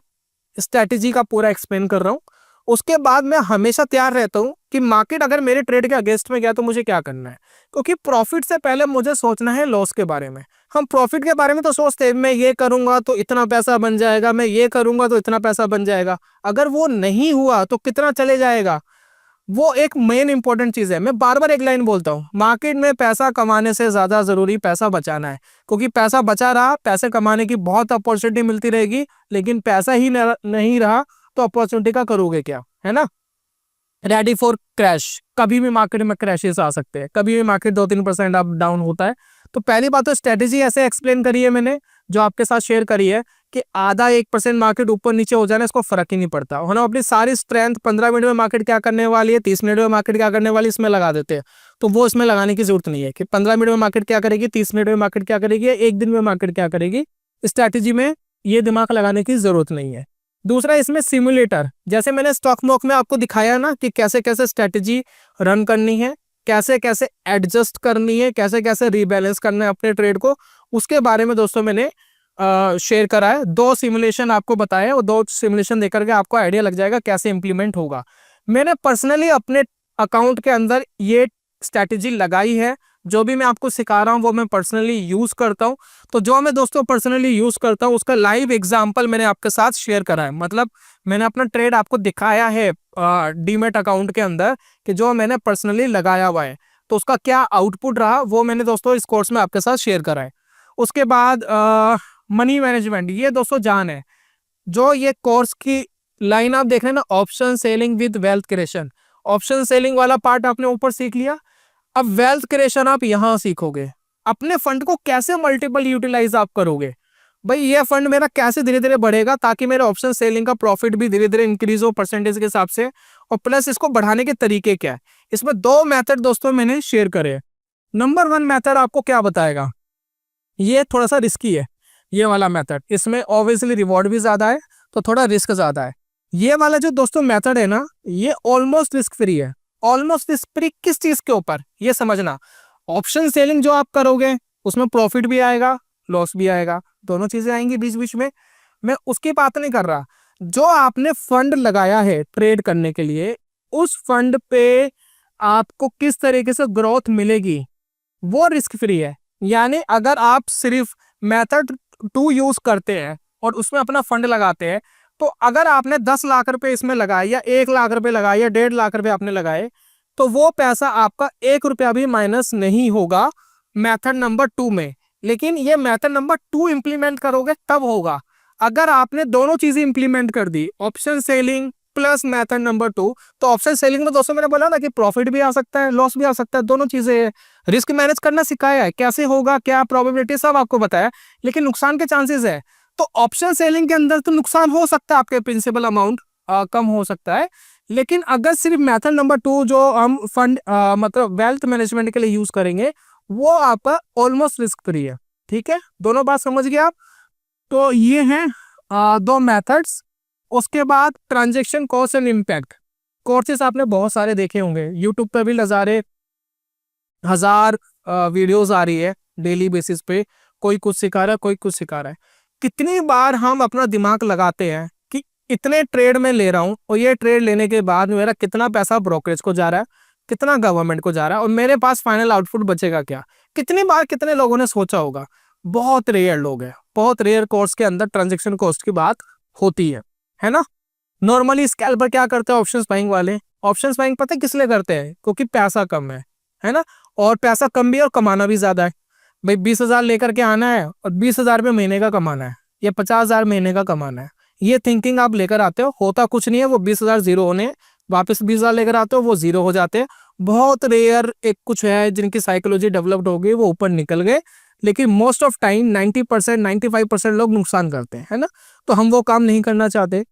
स्ट्रैटेजी का पूरा एक्सप्लेन कर रहा हूँ। उसके बाद मैं हमेशा तैयार रहता हूँ कि मार्केट अगर मेरे ट्रेड के अगेंस्ट में गया तो मुझे क्या करना है, क्योंकि प्रॉफिट से पहले मुझे सोचना है लॉस के बारे में। हम प्रॉफिट के बारे में तो सोचते हैं, मैं ये करूंगा तो इतना पैसा बन जाएगा, मैं ये करूंगा तो इतना पैसा बन जाएगा। अगर वो नहीं हुआ तो कितना चले जाएगा, वो एक मेन इंपॉर्टेंट चीज है। मैं बार बार एक लाइन बोलता हूँ, मार्केट में पैसा कमाने से ज्यादा जरूरी पैसा बचाना है, क्योंकि पैसा बचा रहा, पैसे कमाने की बहुत अपॉर्चुनिटी मिलती रहेगी, लेकिन पैसा ही नहीं रहा तो अपॉर्चुनिटी का करोगे क्या, है ना। रेडी फॉर क्रैश, कभी भी मार्केट में क्रैशेस आ सकते हैं, कभी भी मार्केट 2-3% अप डाउन होता है। तो पहली बात तो स्ट्रेटेजी ऐसे एक्सप्लेन करी है मैंने, जो आपके साथ शेयर करी है, कि आधा 1% मार्केट ऊपर नीचे हो जाना इसको फर्क ही नहीं पड़ता। हम अपनी सारी स्ट्रेंथ 15 मिनट में मार्केट क्या करने वाली है, 30 मिनट में मार्केट क्या करने वाली है, इसमें लगा देते हैं। तो वो इसमें लगाने की जरूरत नहीं है कि 15 मिनट में मार्केट क्या करेगी, 30 मिनट में मार्केट क्या करेगी, एक दिन में मार्केट क्या करेगी। स्ट्रैटेजी में ये दिमाग लगाने की जरूरत नहीं है। दूसरा, इसमें सिमुलेटर, जैसे मैंने स्टॉक मॉक में आपको दिखाया ना कि कैसे कैसे स्ट्रैटेजी रन करनी है, कैसे कैसे एडजस्ट करनी है, कैसे कैसे रीबैलेंस करना है अपने ट्रेड को, उसके बारे में दोस्तों मैंने शेयर करा है। 2 सिमुलेशन आपको बताया, और 2 सिमुलेशन देकर के आपको आइडिया लग जाएगा कैसे इंप्लीमेंट होगा। मैंने पर्सनली अपने अकाउंट के अंदर ये स्ट्रैटेजी लगाई है, जो भी मैं आपको सिखा रहा हूँ वो मैं पर्सनली यूज करता हूँ। तो जो मैं दोस्तों पर्सनली यूज करता हूँ उसका लाइव एग्जांपल मैंने आपके साथ शेयर करा है, मतलब मैंने अपना ट्रेड आपको दिखाया है डीमेट अकाउंट के अंदर, कि जो मैंने पर्सनली लगाया हुआ है, तो उसका क्या आउटपुट रहा वो मैंने दोस्तों इस कोर्स में आपके साथ शेयर करा है। उसके बाद मनी मैनेजमेंट, ये दोस्तों जान है, जो ये कोर्स की लाइन आप देख रहे हैं ना, option selling with wealth creation. Option selling वाला पार्ट आपने ऊपर सीख लिया, अब वेल्थ क्रिएशन आप यहां सीखोगे। अपने फंड को कैसे मल्टीपल यूटिलाइज आप करोगे, भाई ये फंड मेरा कैसे धीरे धीरे बढ़ेगा ताकि मेरे ऑप्शन सेलिंग का प्रॉफिट भी धीरे धीरे इंक्रीज हो परसेंटेज के हिसाब से, और प्लस इसको बढ़ाने के तरीके क्या है। इसमें 2 मेथड दोस्तों मैंने शेयर करे। नंबर 1 मेथड आपको क्या बताएगा, ये थोड़ा सा रिस्की है ये वाला मेथड, इसमें ऑब्वियसली रिवॉर्ड भी ज्यादा है तो थोड़ा रिस्क ज्यादा है। ये वाला जो दोस्तों मेथड है ना, ये ऑलमोस्ट रिस्क फ्री है। ऑलमोस्ट रिस्क फ्री किस चीज के ऊपर, ये समझना। ऑप्शन सेलिंग जो आप करोगे उसमें प्रॉफिट भी आएगा, लॉस भी आएगा, दोनों चीजें आएंगी बीच बीच में। मैं उसकी बात नहीं कर रहा, जो आपने फंड लगाया है ट्रेड करने के लिए, उस फंड पे आपको किस तरीके से ग्रोथ मिलेगी, वो रिस्क फ्री है। यानी अगर आप सिर्फ मेथड 2 यूज करते हैं और उसमें अपना फंड लगाते हैं, तो अगर आपने 10 लाख रुपए इसमें लगाए, या 1 लाख रुपए लगाए, या 1.5 लाख रुपए आपने लगाए, तो वो पैसा आपका 1 रुपया भी माइनस नहीं होगा मेथड नंबर 2 में। लेकिन ये मेथड नंबर 2 इंप्लीमेंट करोगे तब होगा। अगर आपने दोनों चीजें इंप्लीमेंट कर दी, option selling plus method number 2, तो ऑप्शन सेलिंग में दोस्तों मैंने बोला ना कि प्रॉफिट भी आ सकता है, लॉस भी आ सकता है, दोनों चीजें। रिस्क मैनेज करना सिखाया है, कैसे होगा, क्या प्रोबेबिलिटी, सब आपको बताया, लेकिन नुकसान के चांसेस है। तो ऑप्शन सेलिंग के अंदर तो नुकसान हो सकता है, आपके प्रिंसिपल अमाउंट कम हो सकता है, लेकिन अगर सिर्फ मेथड नंबर 2 जो हम फंड मतलब वेल्थ मैनेजमेंट के लिए यूज करेंगे, वो आपका ऑलमोस्ट रिस्क फ्री है। ठीक है, दोनों बात समझ गए आप। तो ये हैं 2 मेथड्स। उसके बाद transaction cost and impact, courses आपने बहुत सारे देखे होंगे, यूट्यूब पर भी हजार वीडियोस आ रही है डेली बेसिस पे, कोई कुछ सिखा रहा है, कोई कुछ सिखा रहा है। कितनी बार हम अपना दिमाग लगाते हैं कि इतने ट्रेड में ले रहा हूं, और ये ट्रेड लेने के बाद मेरा कितना पैसा ब्रोकरेज को जा रहा है, कितना गवर्नमेंट को जा रहा है, और मेरे पास फाइनल आउटपुट बचेगा क्या। कितनी बार कितने लोगों ने सोचा होगा, बहुत रेयर लोग हैं, बहुत रेयर कोर्स के अंदर ट्रांजेक्शन कॉस्ट की बात होती है ना। नॉर्मली स्कैल्पर क्या करते हैं ऑप्शंस बाइंग वाले, ऑप्शंस बाइंग पता है किस लिए करते हैं, क्योंकि पैसा कम है ना, और पैसा कम भी और कमाना भी ज्यादा है। भाई 20,000 लेकर के आना है और 20,000 रुपये महीने का कमाना है, या 50,000 महीने का कमाना है, ये थिंकिंग आप लेकर आते हो, होता कुछ नहीं है। वो 20,000 जीरो होने, वापस 20,000 लेकर आते हो, वो जीरो हो जाते हैं। बहुत रेयर एक कुछ है जिनकी साइकोलॉजी डेवलप्ड हो गई, वो ऊपर निकल गए, लेकिन मोस्ट ऑफ टाइम 90% 95% लोग नुकसान करते हैं, है ना। तो हम वो काम नहीं करना चाहते।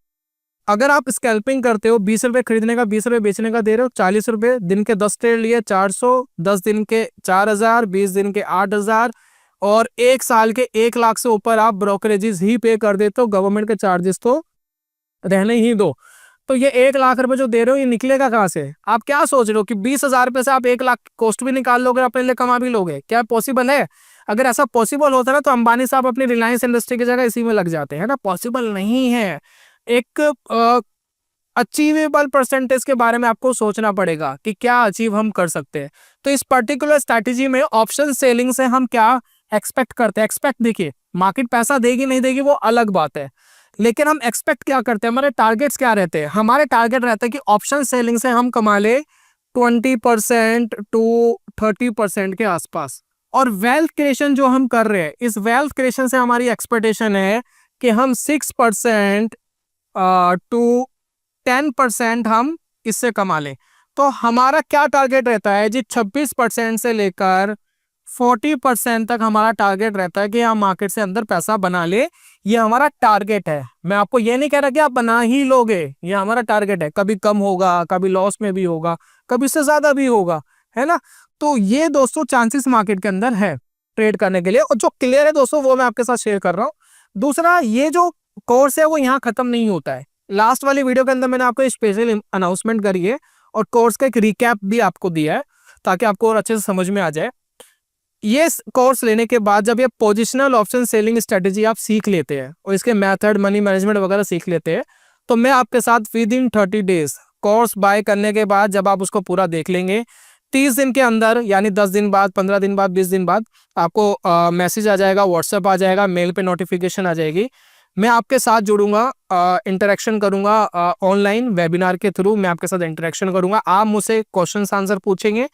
अगर आप स्कैल्पिंग करते हो, 20 रुपए खरीदने का 20 रुपए बेचने का दे रहे हो, 40 रुपए, दिन के 10 ट्रेड लिए 400, 10 दिन के 4000, 20 दिन के 8000 और 1 साल के 1 लाख से ऊपर आप ब्रोकरेजेस ही पे कर देते हो। गवर्नमेंट के चार्जेस तो रहने ही दो। तो ये 1 लाख रुपए जो दे रहे हो ये निकलेगा कहाँ से? आप क्या सोच रहे हो कि 20,000 रुपए से आप 1 लाख कॉस्ट भी निकाल लोगे, अपने लिए कमा भी लोगे? क्या पॉसिबल है? अगर ऐसा पॉसिबल होता ना तो अंबानी साहब अपनी रिलायंस इंडस्ट्री की जगह इसी में लग जाते हैं ना। पॉसिबल नहीं है। एक अचीवेबल परसेंटेज के बारे में आपको सोचना पड़ेगा कि क्या अचीव हम कर सकते हैं। तो इस पर्टिकुलर स्ट्रैटेजी में ऑप्शन सेलिंग से हम क्या एक्सपेक्ट करते हैं? एक्सपेक्ट देखिए, मार्केट पैसा देगी नहीं देगी वो अलग बात है, लेकिन हम एक्सपेक्ट क्या करते हैं? हमारे टारगेट्स क्या रहते हैं? हमारे टारगेट रहता है कि ऑप्शन सेलिंग से हम कमा ले 20% टू 30% के आसपास। और वेल्थ क्रिएशन जो हम कर रहे हैं, इस वेल्थ क्रिएशन से हमारी एक्सपेक्टेशन है कि हम 6% टू 10% हम इससे कमा लें। तो हमारा क्या टारगेट रहता है जी? 26% से लेकर 40% तक हमारा टारगेट रहता है कि हम मार्केट से अंदर पैसा बना ले। ये हमारा टारगेट है। मैं आपको ये नहीं कह रहा कि आप बना ही लोगे, ये हमारा टारगेट है। कभी कम होगा, कभी लॉस में भी होगा, कभी इससे ज्यादा भी होगा, है ना। तो ये दोस्तों चांसेस मार्केट के अंदर है ट्रेड करने के लिए, और जो क्लियर है दोस्तों वो मैं आपके साथ शेयर कर रहा हूँ। दूसरा, ये जो कोर्स है वो यहाँ खत्म नहीं होता है। लास्ट वाली वीडियो के अंदर मैंने आपको स्पेशल अनाउंसमेंट करी है और कोर्स का एक रिकैप भी आपको दिया है ताकि आपको और अच्छे से समझ में आ जाए। ये कोर्स लेने के बाद जब ये पोजिशनल ऑप्शन सेलिंग स्ट्रेटेजी आप सीख लेते हैं और इसके मेथड, मनी मैनेजमेंट वगैरह सीख लेते हैं, तो मैं आपके साथ within 30 days course buy करने के बाद जब आप उसको पूरा देख लेंगे, 30 दिन के अंदर, यानी 10 दिन बाद, 15 दिन बाद, 20 दिन बाद आपको मैसेज आ जाएगा, व्हाट्सएप आ जाएगा, मेल पे नोटिफिकेशन आ जाएगी। मैं आपके साथ जुड़ूंगा, इंटरेक्शन करूंगा, ऑनलाइन वेबिनार के थ्रू मैं आपके साथ इंटरेक्शन करूंगा। आप मुझसे क्वेश्चन आंसर पूछेंगे,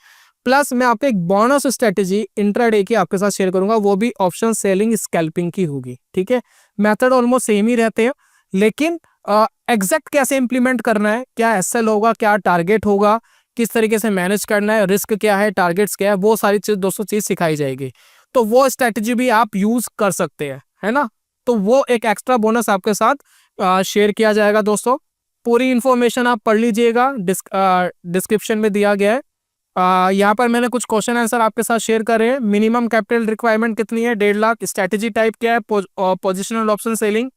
प्लस मैं आपको एक बोनस स्ट्रेटेजी इंट्राडे की आपके साथ शेयर करूंगा, वो भी ऑप्शन सेलिंग स्कैल्पिंग की होगी। ठीक है, मेथड ऑलमोस्ट सेम ही रहते हैं, लेकिन एग्जैक्ट कैसे इंप्लीमेंट करना है, क्या एसएल होगा, क्या टारगेट होगा, किस तरीके से मैनेज करना है, रिस्क क्या है, टारगेट्स क्या है, वो सारी चीज दोस्तों चीज सिखाई जाएगी। तो वो स्ट्रेटेजी भी आप यूज कर सकते हैं, है ना। तो वो एक एक्स्ट्रा बोनस आपके साथ शेयर किया जाएगा दोस्तों। पूरी इंफॉर्मेशन आप पढ़ लीजिएगा, डिस्क्रिप्शन में दिया गया है। यहाँ पर मैंने कुछ क्वेश्चन आंसर आपके साथ शेयर करे हैं। मिनिमम कैपिटल रिक्वायरमेंट कितनी है? 1.5 लाख। स्ट्रैटेजी टाइप क्या है? Positional option selling.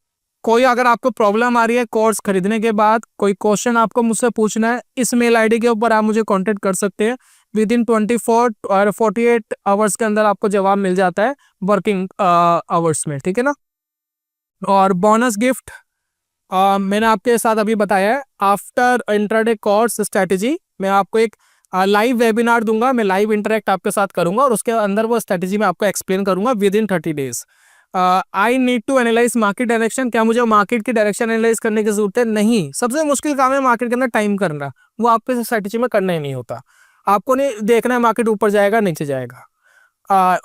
कोई अगर आपको प्रॉब्लम आ रही है कोर्स खरीदने के बाद, कोई क्वेश्चन आपको मुझसे पूछना है, इस मेल आईडी के ऊपर आप मुझे कांटेक्ट कर सकते हैं। विद इन 24 और 48 आवर्स के अंदर आपको जवाब मिल जाता है वर्किंग आवर्स में, ठीक है ना। और बोनस गिफ्ट मैंने आपके साथ अभी बताया है, आफ्टर इंट्राडे कोर्स स्ट्रैटेजी मैं आपको एक लाइव वेबिनार दूंगा, मैं लाइव इंटरेक्ट आपके साथ करूंगा और उसके अंदर वो स्ट्रैटेजी मैं आपको एक्सप्लेन करूंगा within 30 days. I need to analyse market direction. क्या मुझे मार्केट की डायरेक्शन एनालाइज करने की जरूरत है? नहीं। सबसे मुश्किल काम है मार्केट के अंदर टाइम करना, वो आपके स्ट्रैटेजी में करना ही नहीं होता। आपको नहीं देखना है मार्केट ऊपर जाएगा नीचे जाएगा।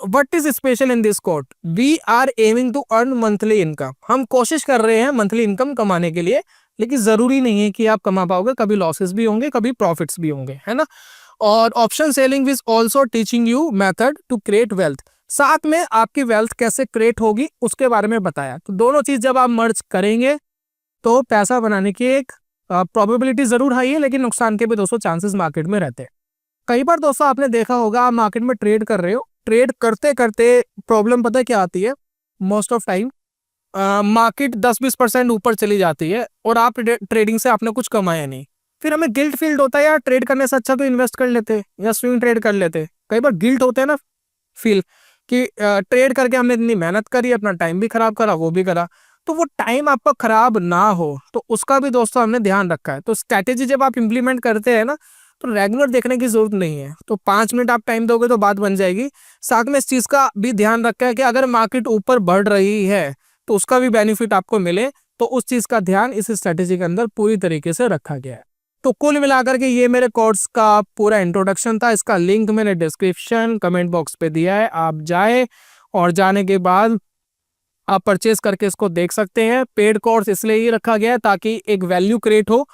What is special in this course? We are aiming to earn monthly income. हम कोशिश कर रहे हैं मंथली इनकम कमाने के लिए, लेकिन जरूरी नहीं है कि आप कमा पाओगे, कभी लॉसेस भी होंगे, कभी प्रॉफिट्स भी होंगे, है ना। और option selling is also teaching you method to create wealth. साथ में आपकी वेल्थ कैसे क्रिएट होगी उसके बारे में बताया। तो दोनों चीज जब आप मर्ज करेंगे तो पैसा बनाने की एक प्रोबेबिलिटी जरूर हाई है, लेकिन नुकसान के भी दोस्तों चांसेस मार्केट में रहते हैं। कई बार दोस्तों आपने देखा होगा, आप मार्केट में ट्रेड कर रहे हो, ट्रेड करते करते प्रॉब्लम पता है क्या आती है? मोस्ट ऑफ टाइम मार्केट 10-20% ऊपर चली जाती है और आप ट्रेडिंग से आपने कुछ कमाया नहीं। फिर हमें गिल्ट फील होता है, यार ट्रेड करने से अच्छा तो इन्वेस्ट कर लेते या स्विंग ट्रेड कर लेते। कई बार गिल्ट होता है ना फील कि ट्रेड करके हमने इतनी मेहनत करी, अपना टाइम भी खराब करा, वो भी करा। तो वो टाइम आपका खराब ना हो तो उसका भी दोस्तों हमने ध्यान रखा है। तो स्ट्रैटेजी जब आप इंप्लीमेंट करते हैं ना तो रेगुलर देखने की जरूरत नहीं है। तो 5 मिनट आप टाइम दोगे तो बात बन जाएगी। साथ में इस चीज का भी ध्यान रखा है कि अगर मार्केट ऊपर बढ़ रही है तो उसका भी बेनिफिट आपको मिले, तो उस चीज का ध्यान इस स्ट्रेटेजी के अंदर पूरी तरीके से रखा गया है। तो कुल मिलाकर के ये मेरे कोर्स का पूरा इंट्रोडक्शन था। इसका लिंक मैंने डिस्क्रिप्शन कमेंट बॉक्स पे दिया है, आप जाए और जाने के बाद आप परचेज करके इसको देख सकते हैं। पेड कोर्स इसलिए ही रखा गया है ताकि एक वैल्यू क्रिएट हो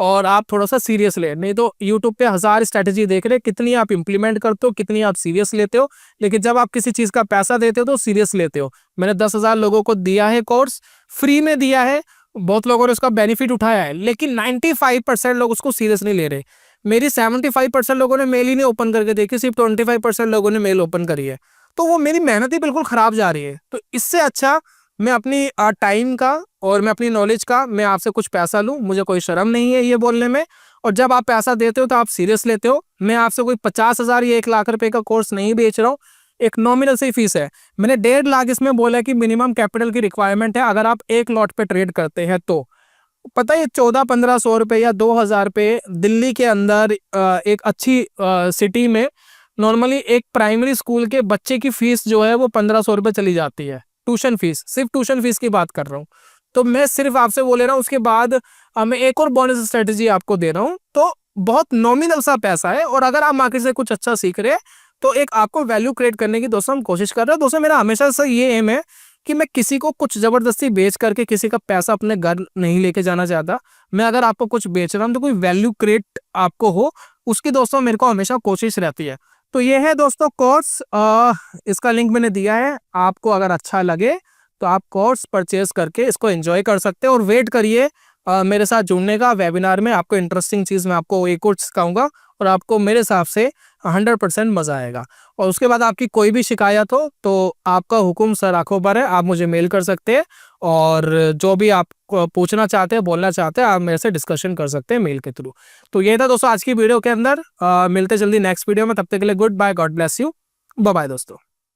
और आप थोड़ा सा सीरियस ले। नहीं तो यूट्यूब पे 1000 स्ट्रैटेजी देख रहे, कितनी आप इंप्लीमेंट करते हो, कितनी आप सीरियस लेते हो, लेकिन जब आप किसी चीज का पैसा देते हो तो सीरियस लेते हो। मैंने 10,000 लोगों को दिया है कोर्स, फ्री में दिया है, बहुत लोगों ने उसका बेनिफिट उठाया है, लेकिन 95% लोग उसको सीरियस नहीं ले रहे। मेरी 75% लोगों ने मेल ही नहीं ओपन करके देखी, सिर्फ 25% लोगों ने मेल ओपन करी है। तो वो मेरी मेहनत ही बिल्कुल खराब जा रही है। तो इससे अच्छा मैं अपनी टाइम का और मैं अपनी नॉलेज का मैं आपसे कुछ पैसा लूं, मुझे कोई शर्म नहीं है ये बोलने में। और जब आप पैसा देते हो तो आप सीरियस लेते हो। मैं आपसे कोई 50,000 या 1 लाख रुपए का कोर्स नहीं बेच रहा हूँ, एक नॉमिनल सी फीस है। मैंने 1.5 लाख इसमें बोला है कि मिनिमम कैपिटल की रिक्वायरमेंट है अगर आप एक लॉट पे ट्रेड करते हैं तो। पता है 1400-1500 रुपए या 2000 रुपए दिल्ली के अंदर एक अच्छी सिटी में नॉर्मली एक प्राइमरी स्कूल के बच्चे की फीस जो है वो 1500 रुपए चली जाती है। ट्यूशन फीस, सिर्फ ट्यूशन फीस की बात कर रहा हूँ। तो मैं सिर्फ आपसे वो ले रहा हूँ, उसके बाद मैं एक और बोनस स्ट्रेटेजी आपको दे रहा हूँ। तो बहुत नॉमिनल सा पैसा है, और अगर आप मार्केट से कुछ अच्छा सीख रहे हैं तो एक आपको वैल्यू क्रिएट करने की दोस्तों हम कोशिश कर रहे हैं। दोस्तों मेरा हमेशा से ये एम है कि मैं किसी को कुछ जबरदस्ती बेच करके किसी का पैसा अपने घर नहीं लेके जाना चाहता। मैं अगर आपको कुछ बेच रहा हूँ तो कोई वैल्यू क्रिएट आपको हो, उसकी दोस्तों मेरे को हमेशा कोशिश रहती है। तो ये है दोस्तों कोर्स, इसका लिंक मैंने दिया है। आपको अगर अच्छा लगे तो आप कोर्स परचेज करके इसको एंजॉय कर सकते हैं, और वेट करिए मेरे साथ जुड़ने का। वेबिनार में आपको इंटरेस्टिंग चीज़ मैं आपको एक और सिखाऊंगा, और आपको मेरे हिसाब से 100% मज़ा आएगा। और उसके बाद आपकी कोई भी शिकायत हो तो आपका हुक्म सर आंखों पर है, आप मुझे मेल कर सकते हैं, और जो भी आप पूछना चाहते हैं, बोलना चाहते हैं, आप मेरे से डिस्कशन कर सकते हैं मेल के थ्रू। तो ये था दोस्तों आज की वीडियो के अंदर। मिलते जल्दी नेक्स्ट वीडियो में, तब तक के लिए goodbye, God bless you, bye bye दोस्तों।